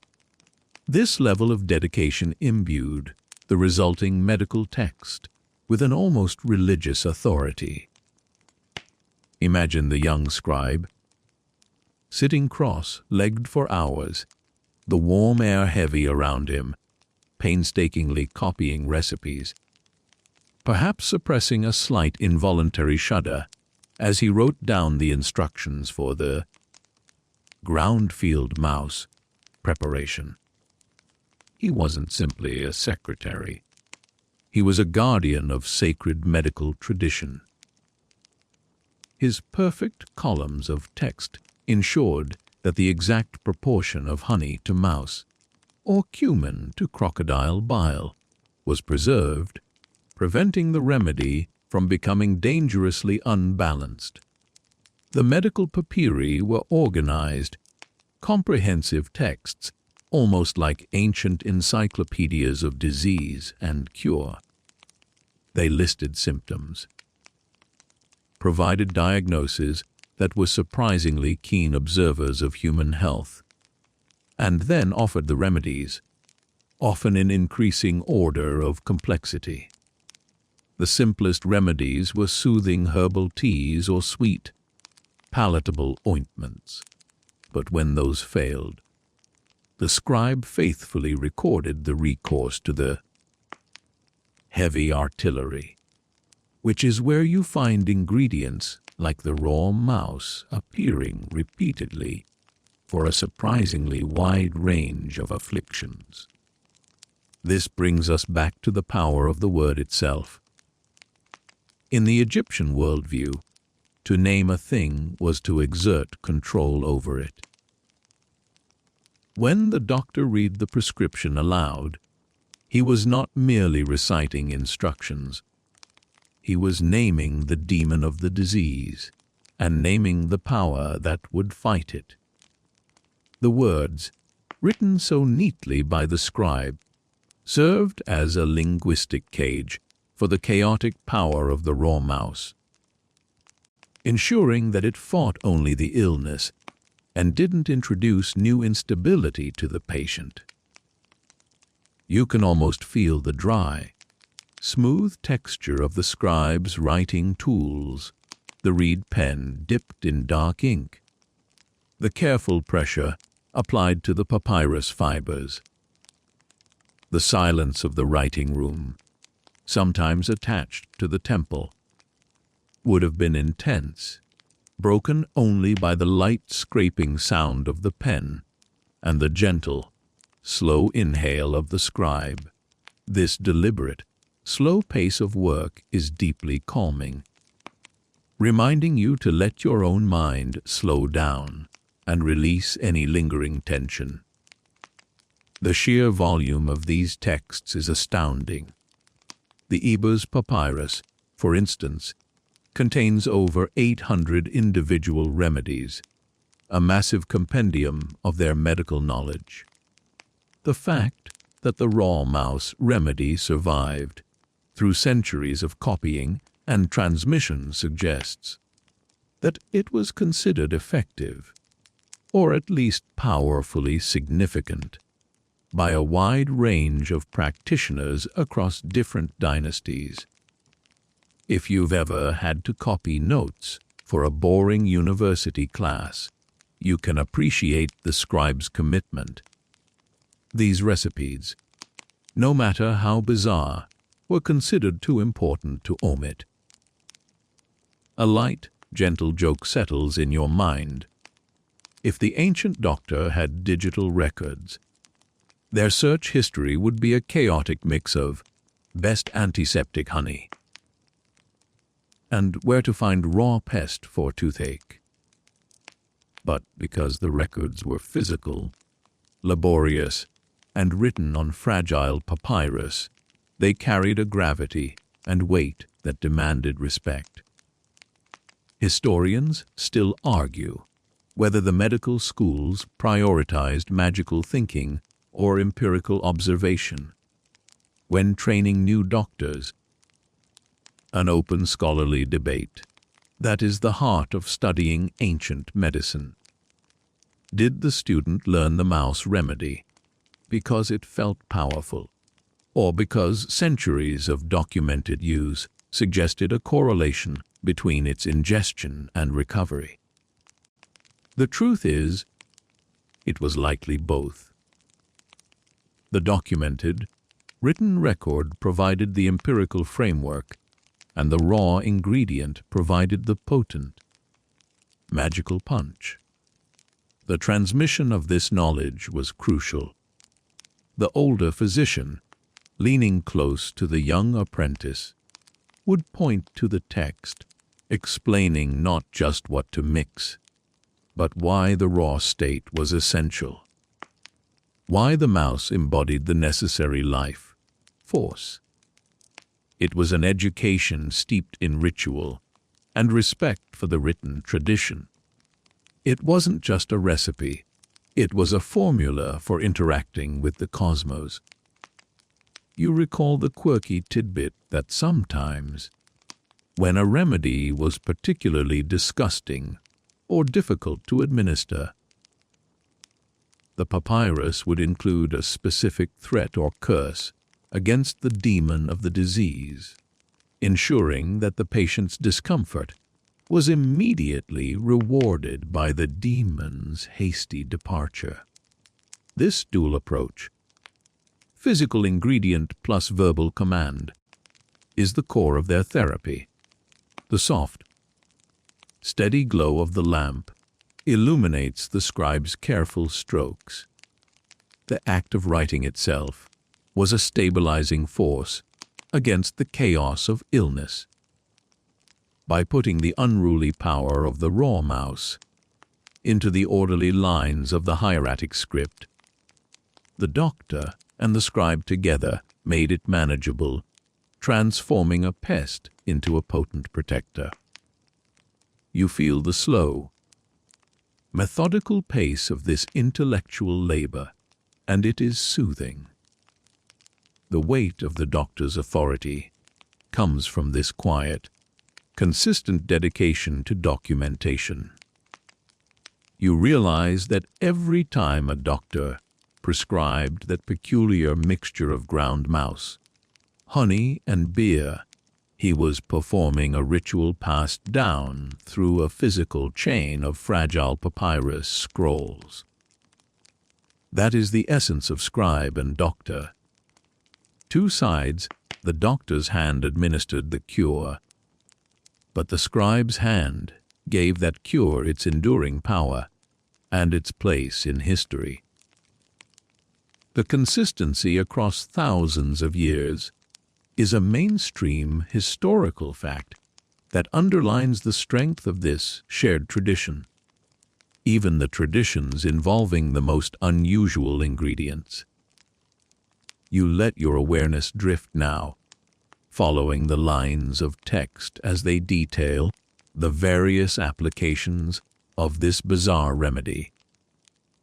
This level of dedication imbued the resulting medical text with an almost religious authority. Imagine the young scribe, sitting cross-legged for hours, the warm air heavy around him, painstakingly copying recipes, perhaps suppressing a slight involuntary shudder as he wrote down the instructions for the ground field mouse preparation. He wasn't simply a secretary. He was a guardian of sacred medical tradition. His perfect columns of text ensured that the exact proportion of honey to mouse or cumin to crocodile bile was preserved, preventing the remedy from becoming dangerously unbalanced. The medical papyri were organized, comprehensive texts, almost like ancient encyclopedias of disease and cure. They listed symptoms, provided diagnoses that were surprisingly keen observers of human health, and then offered the remedies, often in increasing order of complexity. The simplest remedies were soothing herbal teas or sweet, palatable ointments. But when those failed, the scribe faithfully recorded the recourse to the heavy artillery, which is where you find ingredients like the raw mouse appearing repeatedly for a surprisingly wide range of afflictions. This brings us back to the power of the word itself. In the Egyptian worldview, to name a thing was to exert control over it. When the doctor read the prescription aloud, he was not merely reciting instructions. He was naming the demon of the disease and naming the power that would fight it. The words, written so neatly by the scribe, served as a linguistic cage for the chaotic power of the raw mouse, ensuring that it fought only the illness and didn't introduce new instability to the patient. You can almost feel the dry, smooth texture of the scribe's writing tools, the reed pen dipped in dark ink, the careful pressure applied to the papyrus fibers. The silence of the writing room, sometimes attached to the temple, would have been intense, broken only by the light scraping sound of the pen and the gentle, slow inhale of the scribe. This deliberate, slow pace of work is deeply calming, reminding you to let your own mind slow down and release any lingering tension. The sheer volume of these texts is astounding. The Thebes papyrus, for instance, contains over 800 individual remedies, a massive compendium of their medical knowledge. The fact that the raw mouse remedy survived through centuries of copying and transmission suggests that it was considered effective, or at least powerfully significant, by a wide range of practitioners across different dynasties. If you've ever had to copy notes for a boring university class, you can appreciate the scribe's commitment. These recipes, no matter how bizarre, were considered too important to omit. A light, gentle joke settles in your mind. If the ancient doctor had digital records, their search history would be a chaotic mix of best antiseptic honey and where to find raw pest for toothache. But because the records were physical, laborious, and written on fragile papyrus, they carried a gravity and weight that demanded respect. Historians still argue whether the medical schools prioritized magical thinking or empirical observation when training new doctors. An open scholarly debate that is the heart of studying ancient medicine. Did the student learn the mouse remedy because it felt powerful, or because centuries of documented use suggested a correlation between its ingestion and recovery? The truth is, it was likely both. The documented, written record provided the empirical framework, and the raw ingredient provided the potent, magical punch. The transmission of this knowledge was crucial. The older physician, leaning close to the young apprentice, would point to the text, explaining not just what to mix, but why the raw state was essential. Why the mouse embodied the necessary life force. It was an education steeped in ritual and respect for the written tradition. It wasn't just a recipe, it was a formula for interacting with the cosmos. You recall the quirky tidbit that sometimes, when a remedy was particularly disgusting or difficult to administer, the papyrus would include a specific threat or curse against the demon of the disease, ensuring that the patient's discomfort was immediately rewarded by the demon's hasty departure. This dual approach, physical ingredient plus verbal command, is the core of their therapy. The soft, steady glow of the lamp illuminates the scribe's careful strokes. The act of writing itself was a stabilizing force against the chaos of illness. By putting the unruly power of the raw mouse into the orderly lines of the hieratic script, the doctor and the scribe together made it manageable, transforming a pest into a potent protector. You feel the slow, methodical pace of this intellectual labor, and it is soothing. The weight of the doctor's authority comes from this quiet, consistent dedication to documentation. You realize that every time a doctor prescribed that peculiar mixture of ground mouse, honey, and beer, he was performing a ritual passed down through a physical chain of fragile papyrus scrolls. That is the essence of scribe and doctor. Two sides, the doctor's hand administered the cure, but the scribe's hand gave that cure its enduring power and its place in history. The consistency across thousands of years is a mainstream historical fact that underlines the strength of this shared tradition. Even the traditions involving the most unusual ingredients. You let your awareness drift now, following the lines of text as they detail the various applications of this bizarre remedy.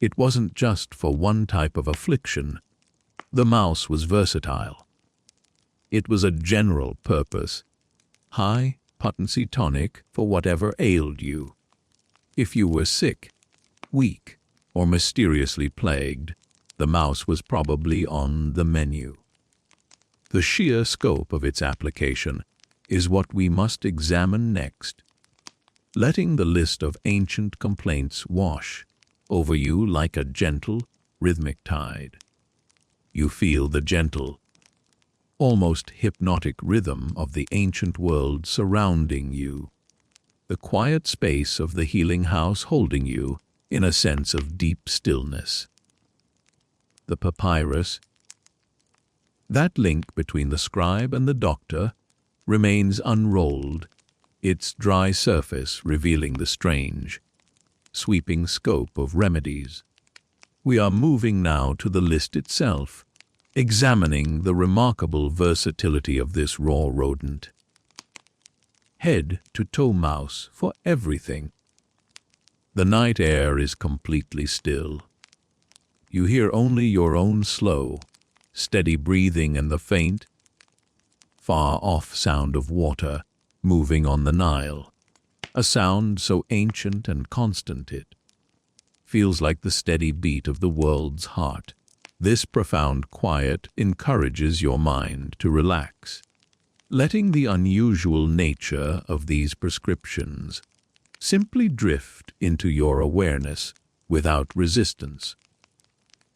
It wasn't just for one type of affliction. The mouse was versatile. It was a general purpose, high potency tonic for whatever ailed you. If you were sick, weak, or mysteriously plagued, the mouse was probably on the menu. The sheer scope of its application is what we must examine next, letting the list of ancient complaints wash over you like a gentle, rhythmic tide. You feel the gentle, almost hypnotic rhythm of the ancient world surrounding you, the quiet space of the healing house holding you in a sense of deep stillness. The papyrus, that link between the scribe and the doctor, remains unrolled, its dry surface revealing the strange, sweeping scope of remedies. We are moving now to the list itself, examining the remarkable versatility of this raw rodent. Head to toe mouse for everything. The night air is completely still. You hear only your own slow, steady breathing and the faint, far-off sound of water moving on the Nile, a sound so ancient and constant it feels like the steady beat of the world's heart. This profound quiet encourages your mind to relax, letting the unusual nature of these prescriptions simply drift into your awareness without resistance.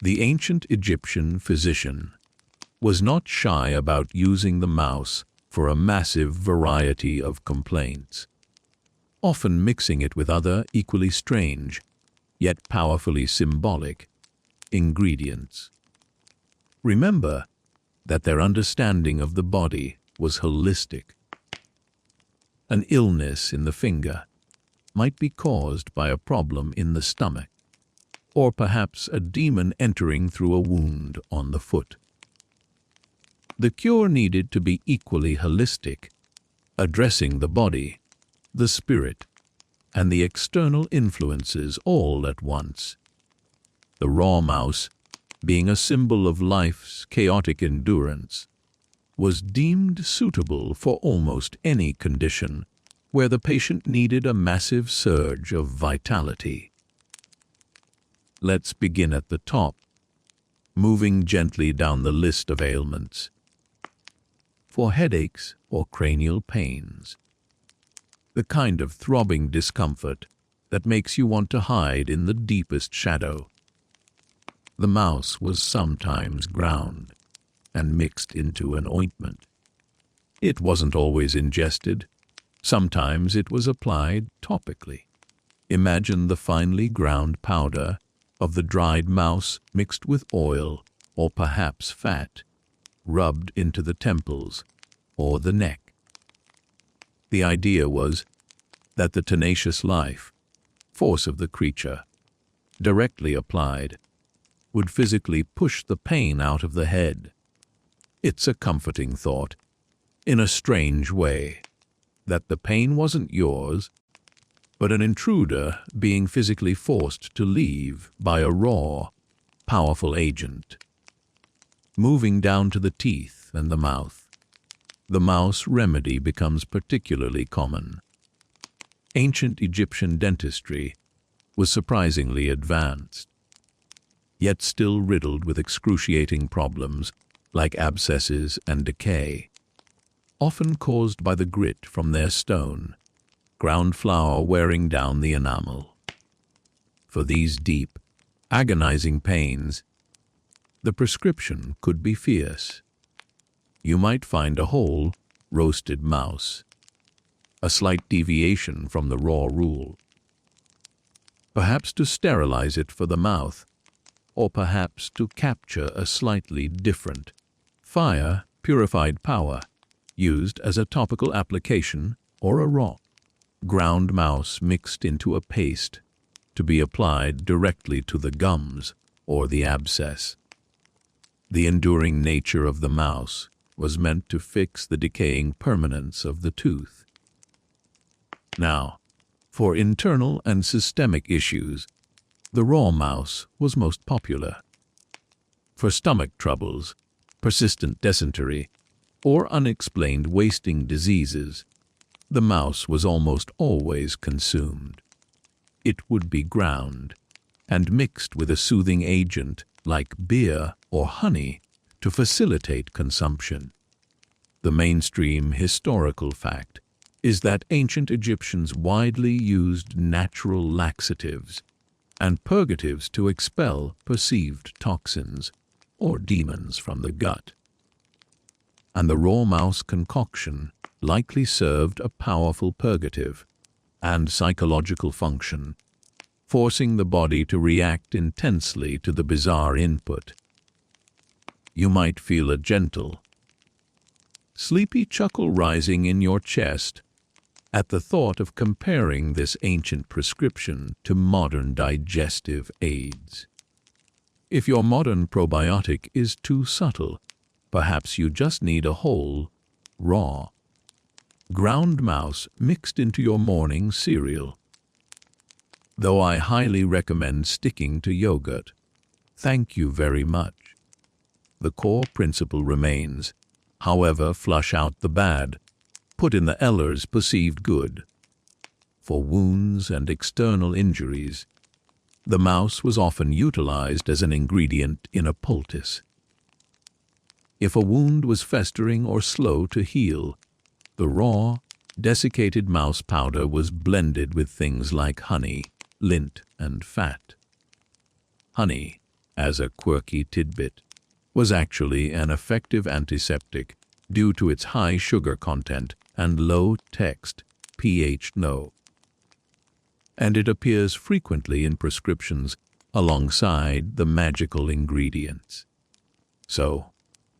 The ancient Egyptian physician was not shy about using the mouse for a massive variety of complaints, often mixing it with other equally strange, yet powerfully symbolic, ingredients. Remember that their understanding of the body was holistic. An illness in the finger might be caused by a problem in the stomach, or perhaps a demon entering through a wound on the foot. The cure needed to be equally holistic, addressing the body, the spirit, and the external influences all at once. The raw mouse, being a symbol of life's chaotic endurance, was deemed suitable for almost any condition where the patient needed a massive surge of vitality. Let's begin at the top, moving gently down the list of ailments. For headaches or cranial pains, the kind of throbbing discomfort that makes you want to hide in the deepest shadow, the mouse was sometimes ground and mixed into an ointment. It wasn't always ingested. Sometimes it was applied topically. Imagine the finely ground powder of the dried mouse mixed with oil or perhaps fat, rubbed into the temples or the neck. The idea was that the tenacious life force of the creature, directly applied, would physically push the pain out of the head. It's a comforting thought, in a strange way, that the pain wasn't yours, but an intruder being physically forced to leave by a raw, powerful agent. Moving down to the teeth and the mouth, the mouse remedy becomes particularly common. Ancient Egyptian dentistry was surprisingly advanced, yet still riddled with excruciating problems like abscesses and decay, often caused by the grit from their stone, ground flour wearing down the enamel. For these deep, agonizing pains, the prescription could be fierce. You might find a whole, roasted mouse, a slight deviation from the raw rule. Perhaps to sterilize it for the mouth, or perhaps to capture a slightly different, fire-purified power, used as a topical application or a raw, ground mouse mixed into a paste to be applied directly to the gums or the abscess. The enduring nature of the mouse was meant to fix the decaying permanence of the tooth. Now, for internal and systemic issues, the raw mouse was most popular. For stomach troubles, persistent dysentery, or unexplained wasting diseases, the mouse was almost always consumed. It would be ground and mixed with a soothing agent like beer or honey to facilitate consumption. The mainstream historical fact is that ancient Egyptians widely used natural laxatives and purgatives to expel perceived toxins or demons from the gut. And the raw mouse concoction likely served a powerful purgative and psychological function, forcing the body to react intensely to the bizarre input. You might feel a gentle, sleepy chuckle rising in your chest at the thought of comparing this ancient prescription to modern digestive aids. If your modern probiotic is too subtle, perhaps you just need a whole, raw, ground mouse mixed into your morning cereal. Though I highly recommend sticking to yogurt, thank you very much. The core principle remains, however, flush out the bad, put in the Eller's perceived good. For wounds and external injuries, the mouse was often utilized as an ingredient in a poultice. If a wound was festering or slow to heal, the raw, desiccated mouse powder was blended with things like honey, lint, and fat. Honey, as a quirky tidbit, was actually an effective antiseptic due to its high sugar content and low text pH no. And it appears frequently in prescriptions alongside the magical ingredients. So,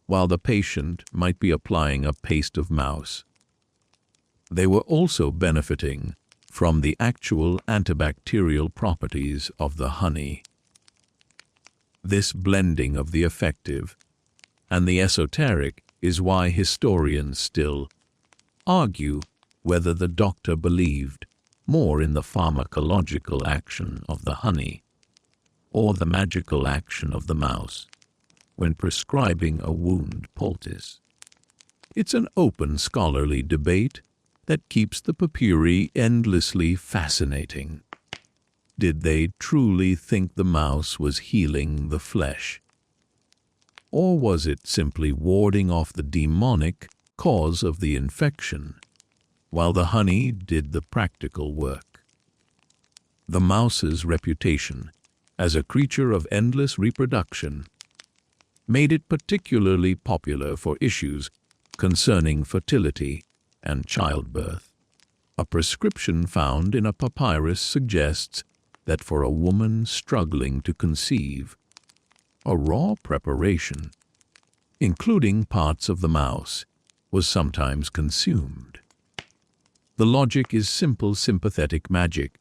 while the patient might be applying a paste of mouse, they were also benefiting from the actual antibacterial properties of the honey. This blending of the effective and the esoteric is why historians still argue whether the doctor believed more in the pharmacological action of the honey or the magical action of the mouse when prescribing a wound poultice. It's an open scholarly debate that keeps the papyri endlessly fascinating. Did they truly think the mouse was healing the flesh? Or was it simply warding off the demonic cause of the infection, while the honey did the practical work? The mouse's reputation as a creature of endless reproduction made it particularly popular for issues concerning fertility and childbirth. A prescription found in a papyrus suggests that for a woman struggling to conceive, a raw preparation, including parts of the mouse, was sometimes consumed. The logic is simple sympathetic magic.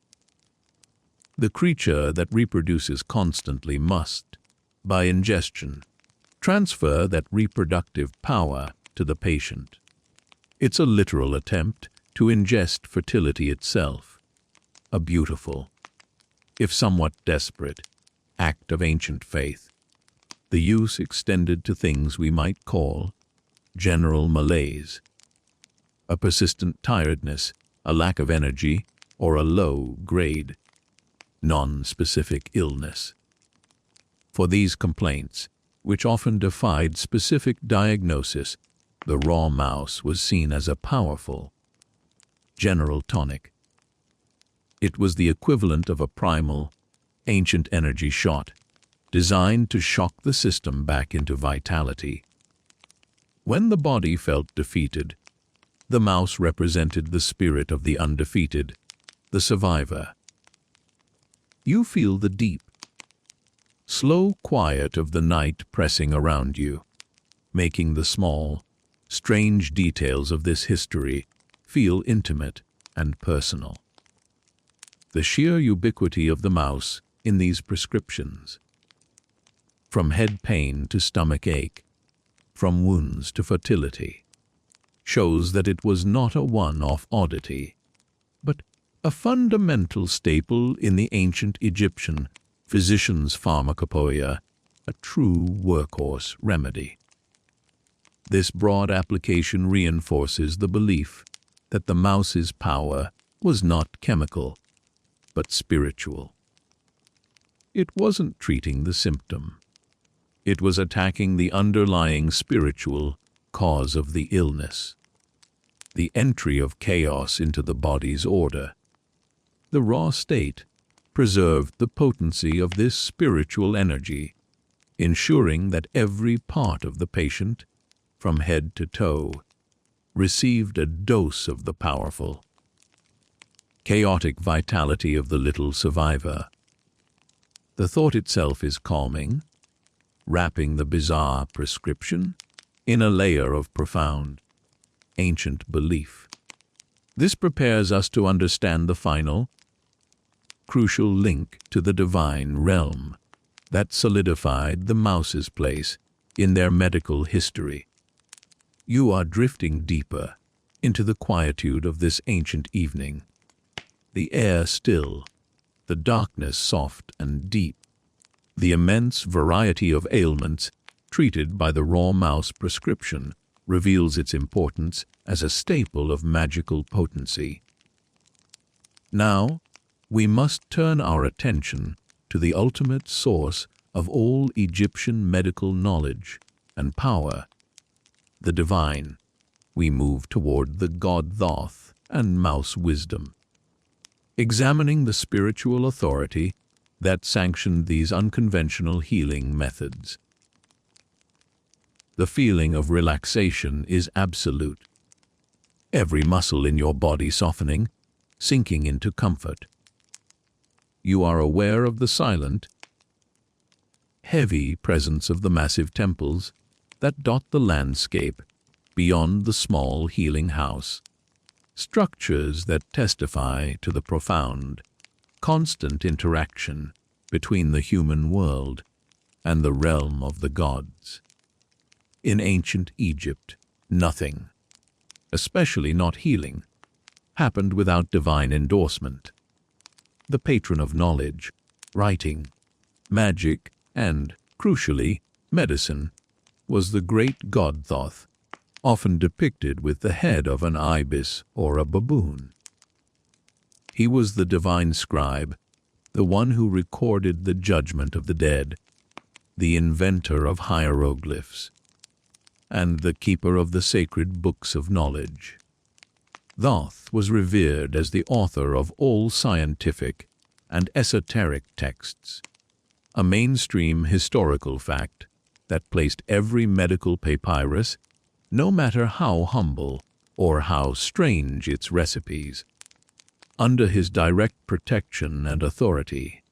The creature that reproduces constantly must, by ingestion, transfer that reproductive power to the patient. It's a literal attempt to ingest fertility itself, a beautiful, if somewhat desperate, act of ancient faith. The use extended to things we might call general malaise, a persistent tiredness, a lack of energy, or a low-grade, non-specific illness. For these complaints, which often defied specific diagnosis, the raw mouse was seen as a powerful, general tonic. It was the equivalent of a primal, ancient energy shot, designed to shock the system back into vitality. When the body felt defeated, the mouse represented the spirit of the undefeated, the survivor. You feel the deep, slow quiet of the night pressing around you, making the small, strange details of this history feel intimate and personal. The sheer ubiquity of the mouse in these prescriptions, from head pain to stomach ache, from wounds to fertility, shows that it was not a one-off oddity, but a fundamental staple in the ancient Egyptian physician's pharmacopoeia, a true workhorse remedy. This broad application reinforces the belief that the mouse's power was not chemical, but spiritual. It wasn't treating the symptom. It was attacking the underlying spiritual cause of the illness, the entry of chaos into the body's order. The raw state preserved the potency of this spiritual energy, ensuring that every part of the patient, from head to toe, received a dose of the powerful, chaotic vitality of the little survivor. The thought itself is calming, wrapping the bizarre prescription in a layer of profound, ancient belief. This prepares us to understand the final, crucial link to the divine realm that solidified the mouse's place in their medical history. You are drifting deeper into the quietude of this ancient evening, the air still, the darkness soft and deep, the immense variety of ailments treated by the raw mouse prescription reveals its importance as a staple of magical potency. Now, we must turn our attention to the ultimate source of all Egyptian medical knowledge and power, the divine. We move toward the god Thoth and mouse wisdom, examining the spiritual authority that sanctioned these unconventional healing methods. The feeling of relaxation is absolute. Every muscle in your body softening, sinking into comfort. You are aware of the silent, heavy presence of the massive temples that dot the landscape beyond the small healing house, structures that testify to the profound, constant interaction between the human world and the realm of the gods. In ancient Egypt, nothing, especially not healing, happened without divine endorsement. The patron of knowledge, writing, magic, and, crucially, medicine, was the great god Thoth, often depicted with the head of an ibis or a baboon. He was the divine scribe, the one who recorded the judgment of the dead, the inventor of hieroglyphs, and the keeper of the sacred books of knowledge. Thoth was revered as the author of all scientific and esoteric texts, a mainstream historical fact that placed every medical papyrus, no matter how humble or how strange its recipes, under his direct protection and authority.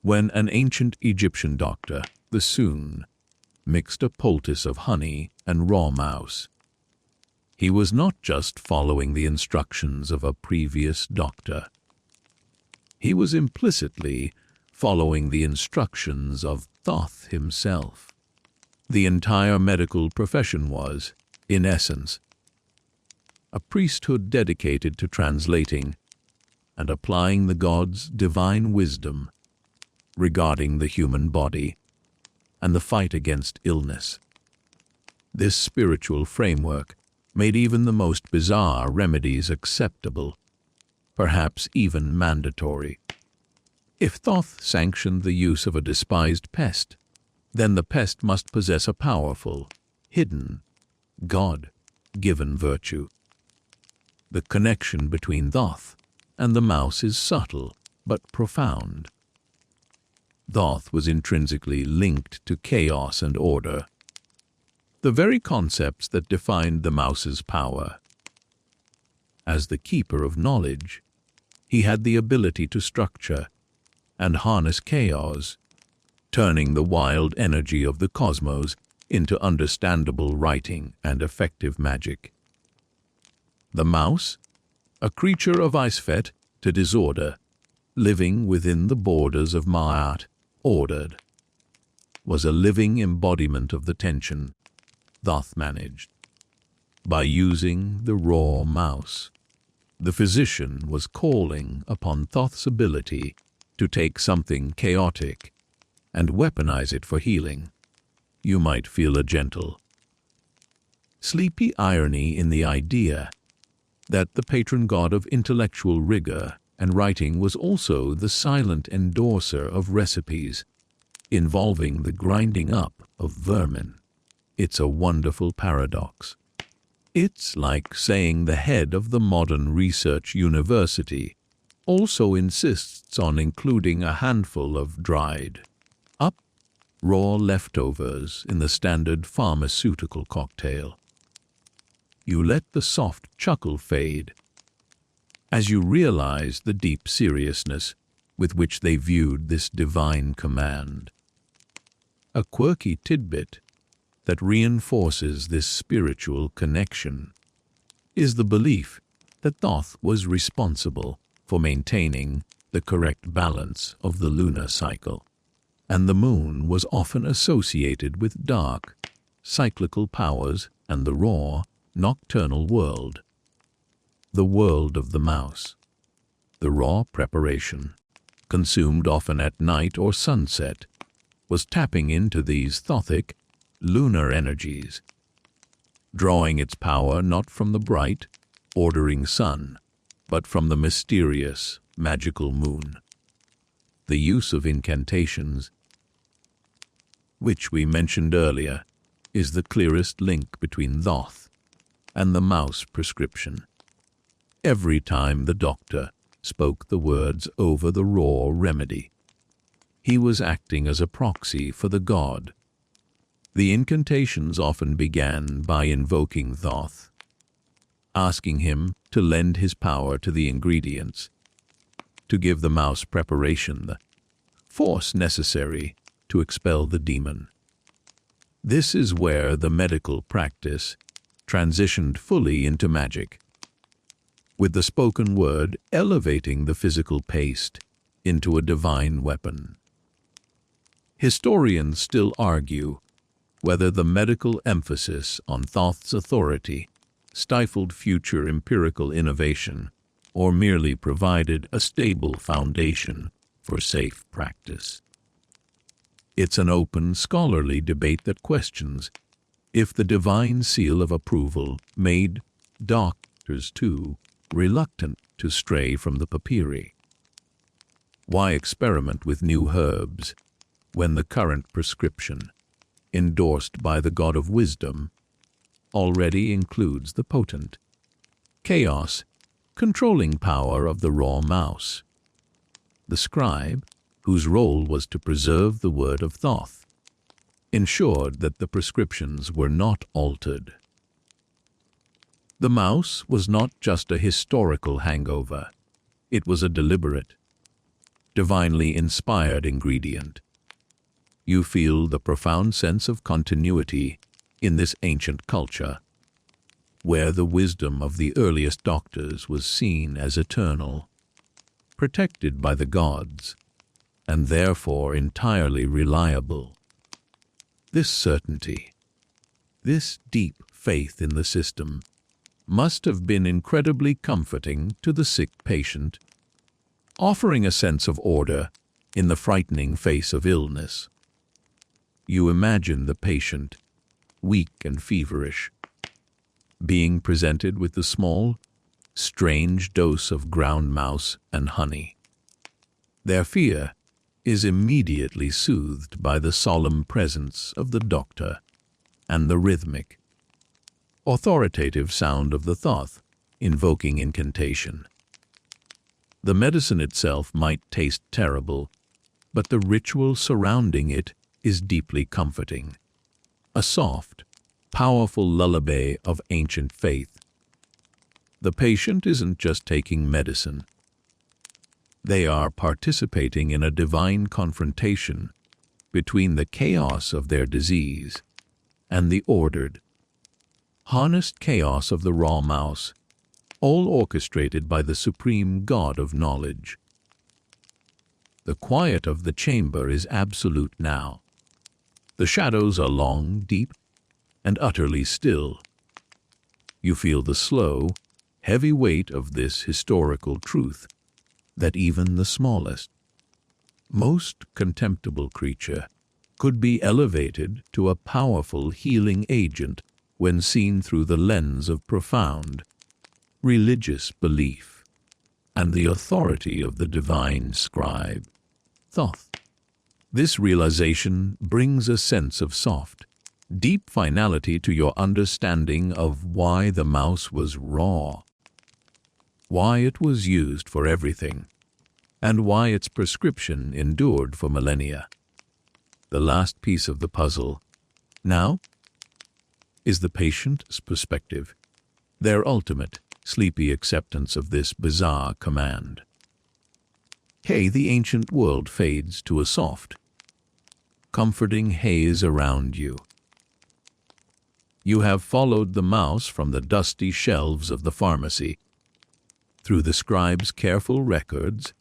When an ancient Egyptian doctor, the Sun, mixed a poultice of honey and raw mouse, he was not just following the instructions of a previous doctor. He was implicitly following the instructions of Thoth himself. The entire medical profession was, in essence, a priesthood dedicated to translating and applying the gods' divine wisdom regarding the human body and the fight against illness. This spiritual framework made even the most bizarre remedies acceptable, perhaps even mandatory. If Thoth sanctioned the use of a despised pest, then the pest must possess a powerful, hidden, God-given virtue. The connection between Thoth and the mouse is subtle but profound. Thoth was intrinsically linked to chaos and order, the very concepts that defined the mouse's power. As the keeper of knowledge, he had the ability to structure and harness chaos, turning the wild energy of the cosmos into understandable writing and effective magic. The mouse, a creature of Isfet to disorder, living within the borders of Ma'at, ordered, was a living embodiment of the tension Thoth managed. By using the raw mouse, the physician was calling upon Thoth's ability to take something chaotic and weaponize it for healing. You might feel a gentle, sleepy irony in the idea that the patron god of intellectual rigor and writing was also the silent endorser of recipes involving the grinding up of vermin. It's a wonderful paradox. It's like saying the head of the modern research university also insists on including a handful of dried up raw leftovers in the standard pharmaceutical cocktail. You let the soft chuckle fade as you realize the deep seriousness with which they viewed this divine command. A quirky tidbit that reinforces this spiritual connection is the belief that Thoth was responsible for maintaining the correct balance of the lunar cycle, and the moon was often associated with dark, cyclical powers and the raw, nocturnal world. The world of the mouse. The raw preparation, consumed often at night or sunset, was tapping into these Thothic, lunar energies, drawing its power not from the bright, ordering sun, but from the mysterious, magical moon. The use of incantations, which we mentioned earlier, is the clearest link between Thoth and the mouse prescription. Every time the doctor spoke the words over the raw remedy, he was acting as a proxy for the god. The incantations often began by invoking Thoth, asking him to lend his power to the ingredients, to give the mouse preparation the force necessary to expel the demon. This is where the medical practice transitioned fully into magic, with the spoken word elevating the physical paste into a divine weapon. Historians still argue whether the medical emphasis on Thoth's authority stifled future empirical innovation or merely provided a stable foundation for safe practice. It's an open, scholarly debate that questions if the divine seal of approval made doctors too reluctant to stray from the papyri. Why experiment with new herbs when the current prescription, endorsed by the god of wisdom, already includes the potent chaos controlling power of the raw mouse? The scribe, whose role was to preserve the word of Thoth, ensured that the prescriptions were not altered. The mouse was not just a historical hangover. It was a deliberate, divinely inspired ingredient. You feel the profound sense of continuity in this ancient culture, where the wisdom of the earliest doctors was seen as eternal, protected by the gods, and therefore entirely reliable. This certainty, this deep faith in the system, must have been incredibly comforting to the sick patient, offering a sense of order in the frightening face of illness. You imagine the patient, weak and feverish, being presented with the small, strange dose of ground mouse and honey. Their fear is immediately soothed by the solemn presence of the doctor and the rhythmic, authoritative sound of the Thoth invoking incantation. The medicine itself might taste terrible, but the ritual surrounding it is deeply comforting. A soft, powerful lullaby of ancient faith. The patient isn't just taking medicine. They are participating in a divine confrontation between the chaos of their disease and the ordered, harnessed chaos of the raw mouse, all orchestrated by the supreme god of knowledge. The quiet of the chamber is absolute now. The shadows are long, deep, and utterly still. You feel the slow, heavy weight of this historical truth, that even the smallest, most contemptible creature could be elevated to a powerful healing agent when seen through the lens of profound, religious belief, and the authority of the divine scribe, Thoth. This realization brings a sense of soft, deep finality to your understanding of why the mouse was raw, why it was used for everything, and why its prescription endured for millennia. The last piece of the puzzle, now, is the patient's perspective, their ultimate, sleepy acceptance of this bizarre command. The ancient world fades to a soft, comforting haze around you. You have followed the mouse from the dusty shelves of the pharmacy, through the scribe's careful records,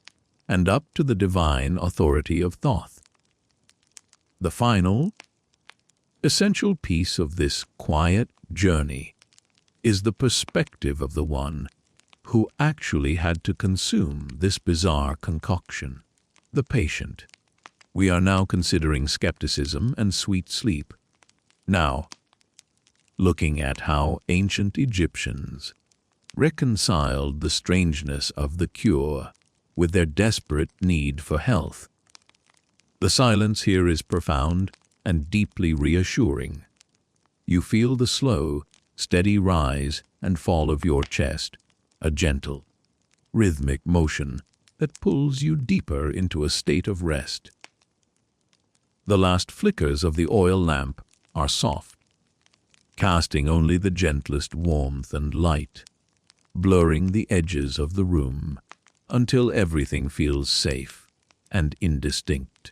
and up to the divine authority of Thoth. The final, essential piece of this quiet journey is the perspective of the one who actually had to consume this bizarre concoction, the patient. We are now considering skepticism and sweet sleep. Now, looking at how ancient Egyptians reconciled the strangeness of the cure with their desperate need for health. The silence here is profound and deeply reassuring. You feel the slow, steady rise and fall of your chest, a gentle, rhythmic motion that pulls you deeper into a state of rest. The last flickers of the oil lamp are soft, casting only the gentlest warmth and light, blurring the edges of the room until everything feels safe and indistinct.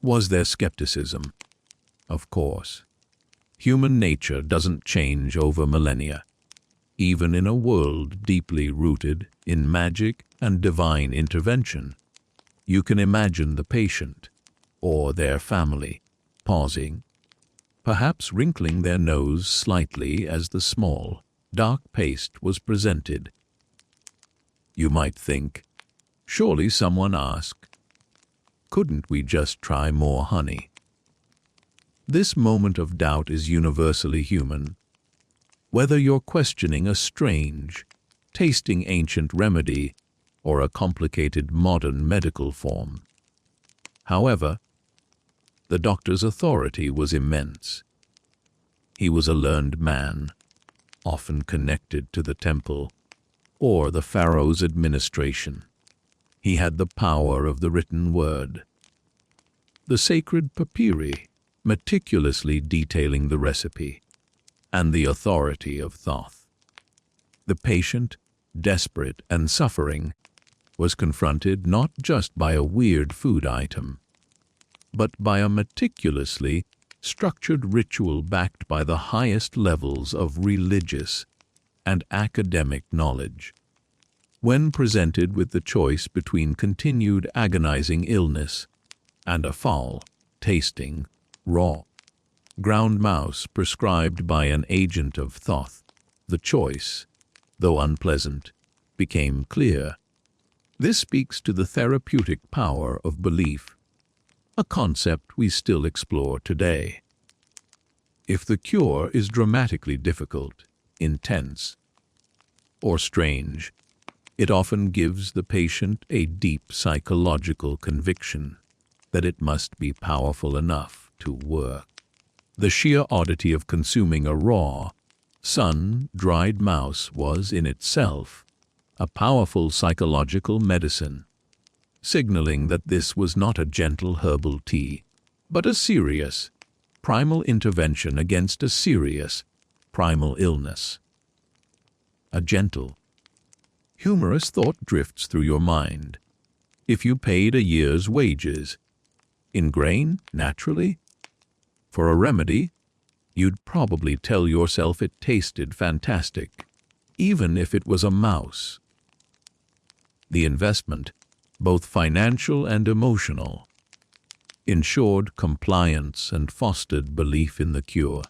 Was there skepticism? Of course. Human nature doesn't change over millennia, even in a world deeply rooted in magic and divine intervention. You can imagine the patient, or their family, pausing, perhaps wrinkling their nose slightly as the small, dark paste was presented. You might think, surely someone asked, couldn't we just try more honey? This moment of doubt is universally human. Whether you're questioning a strange, tasting ancient remedy or a complicated modern medical form. However, the doctor's authority was immense. He was a learned man, often connected to the temple or the pharaoh's administration. He had the power of the written word, the sacred papyri meticulously detailing the recipe, and the authority of Thoth. The patient, desperate and suffering, was confronted not just by a weird food item, but by a meticulously structured ritual backed by the highest levels of religious and academic knowledge. When presented with the choice between continued agonizing illness and a foul-tasting, raw, ground mouse prescribed by an agent of Thoth, the choice, though unpleasant, became clear. This speaks to the therapeutic power of belief, a concept we still explore today. If the cure is dramatically difficult, intense, or strange, it often gives the patient a deep psychological conviction that it must be powerful enough to work. The sheer oddity of consuming a raw, sun-dried mouse was in itself a powerful psychological medicine, signaling that this was not a gentle herbal tea, but a serious, primal intervention against a serious, primal illness. A gentle, humorous thought drifts through your mind. If you paid a year's wages, in grain, naturally, for a remedy, you'd probably tell yourself it tasted fantastic, even if it was a mouse. The investment, both financial and emotional, ensured compliance and fostered belief in the cure.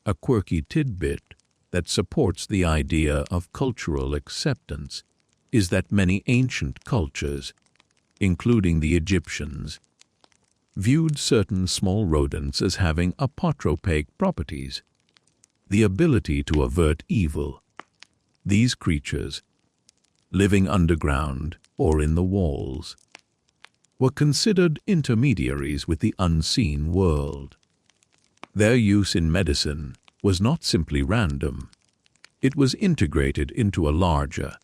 A quirky tidbit that supports the idea of cultural acceptance is that many ancient cultures, including the Egyptians, viewed certain small rodents as having apotropaic properties, the ability to avert evil. These creatures, living underground or in the walls, were considered intermediaries with the unseen world. Their use in medicine was not simply random. It was integrated into a larger,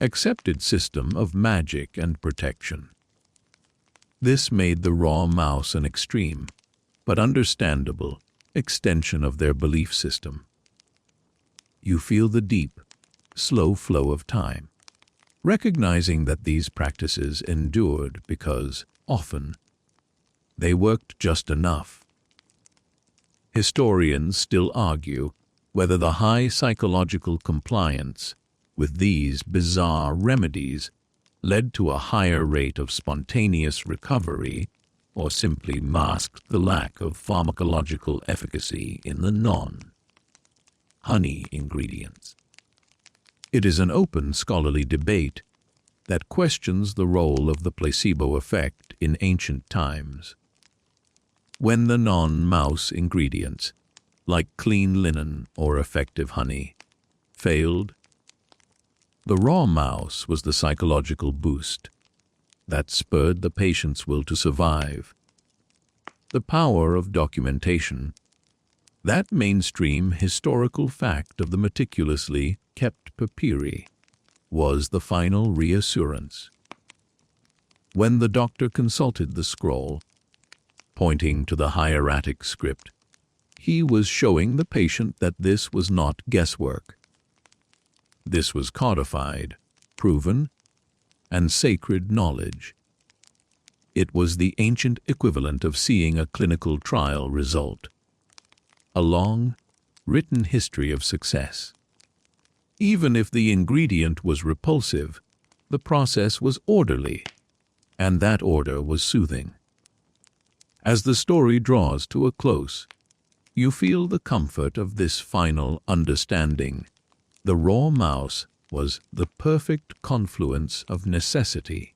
accepted system of magic and protection. This made the raw mouse an extreme, but understandable, extension of their belief system. You feel the deep, slow flow of time, recognizing that these practices endured because, often, they worked just enough. Historians still argue whether the high psychological compliance with these bizarre remedies led to a higher rate of spontaneous recovery or simply masked the lack of pharmacological efficacy in the non-honey ingredients. It is an open scholarly debate that questions the role of the placebo effect in ancient times. When the non-mouse ingredients, like clean linen or effective honey, failed, the raw mouse was the psychological boost that spurred the patient's will to survive. The power of documentation, that mainstream historical fact of the meticulously kept papyri, was the final reassurance. When the doctor consulted the scroll, pointing to the hieratic script, he was showing the patient that this was not guesswork. This was codified, proven, and sacred knowledge. It was the ancient equivalent of seeing a clinical trial result, a long, written history of success. Even if the ingredient was repulsive, the process was orderly, and that order was soothing. As the story draws to a close, you feel the comfort of this final understanding. The raw mouse was the perfect confluence of necessity,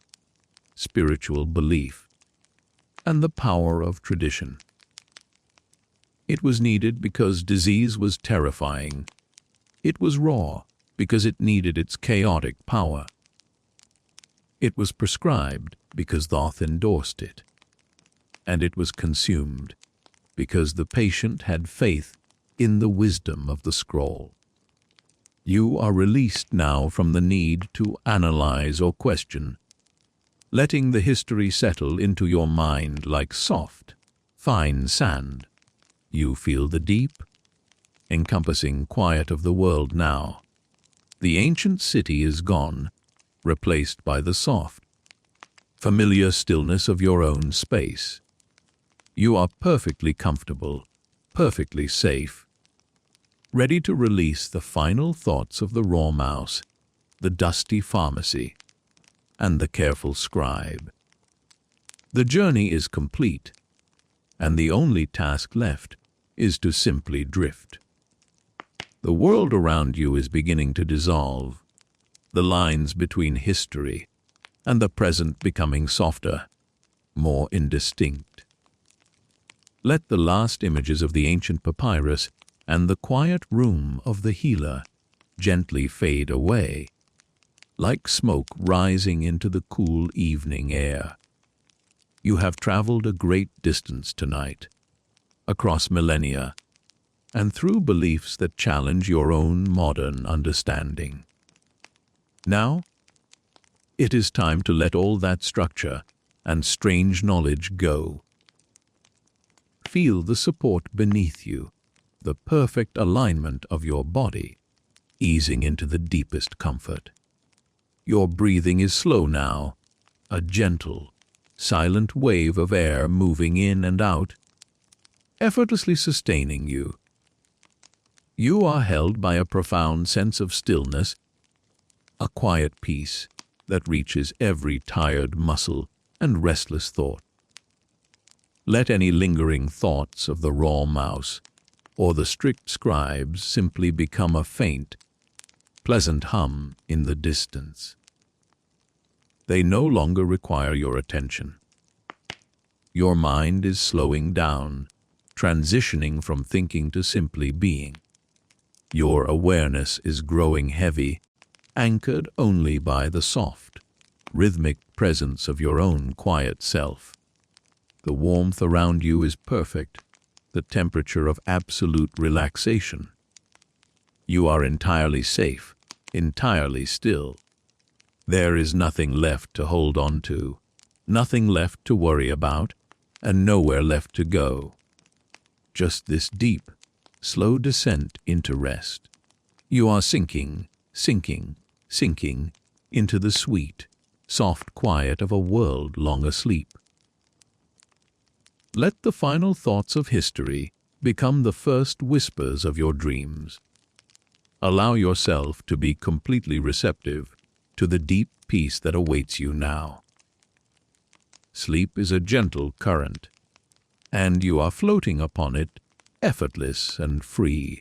spiritual belief, and the power of tradition. It was needed because disease was terrifying. It was raw because it needed its chaotic power. It was prescribed because Thoth endorsed it. And it was consumed because the patient had faith in the wisdom of the scroll. You are released now from the need to analyze or question, letting the history settle into your mind like soft, fine sand. You feel the deep, encompassing quiet of the world now. The ancient city is gone, replaced by the soft, familiar stillness of your own space. You are perfectly comfortable, perfectly safe, ready to release the final thoughts of the raw mouse, the dusty pharmacy, and the careful scribe. The journey is complete, and the only task left is to simply drift. The world around you is beginning to dissolve, the lines between history and the present becoming softer, more indistinct. Let the last images of the ancient papyrus and the quiet room of the healer gently fade away, like smoke rising into the cool evening air. You have traveled a great distance tonight, across millennia, and through beliefs that challenge your own modern understanding. Now, it is time to let all that structure and strange knowledge go. Feel the support beneath you, the perfect alignment of your body, easing into the deepest comfort. Your breathing is slow now, a gentle, silent wave of air moving in and out, effortlessly sustaining you. You are held by a profound sense of stillness, a quiet peace that reaches every tired muscle and restless thought. Let any lingering thoughts of the raw mouse or the strict scribes simply become a faint, pleasant hum in the distance. They no longer require your attention. Your mind is slowing down, transitioning from thinking to simply being. Your awareness is growing heavy, anchored only by the soft, rhythmic presence of your own quiet self. The warmth around you is perfect, the temperature of absolute relaxation. You are entirely safe, entirely still. There is nothing left to hold on to, nothing left to worry about, and nowhere left to go. Just this deep, slow descent into rest. You are sinking, sinking, sinking into the sweet, soft quiet of a world long asleep. Let the final thoughts of history become the first whispers of your dreams. Allow yourself to be completely receptive to the deep peace that awaits you now. Sleep is a gentle current, and you are floating upon it, effortless and free,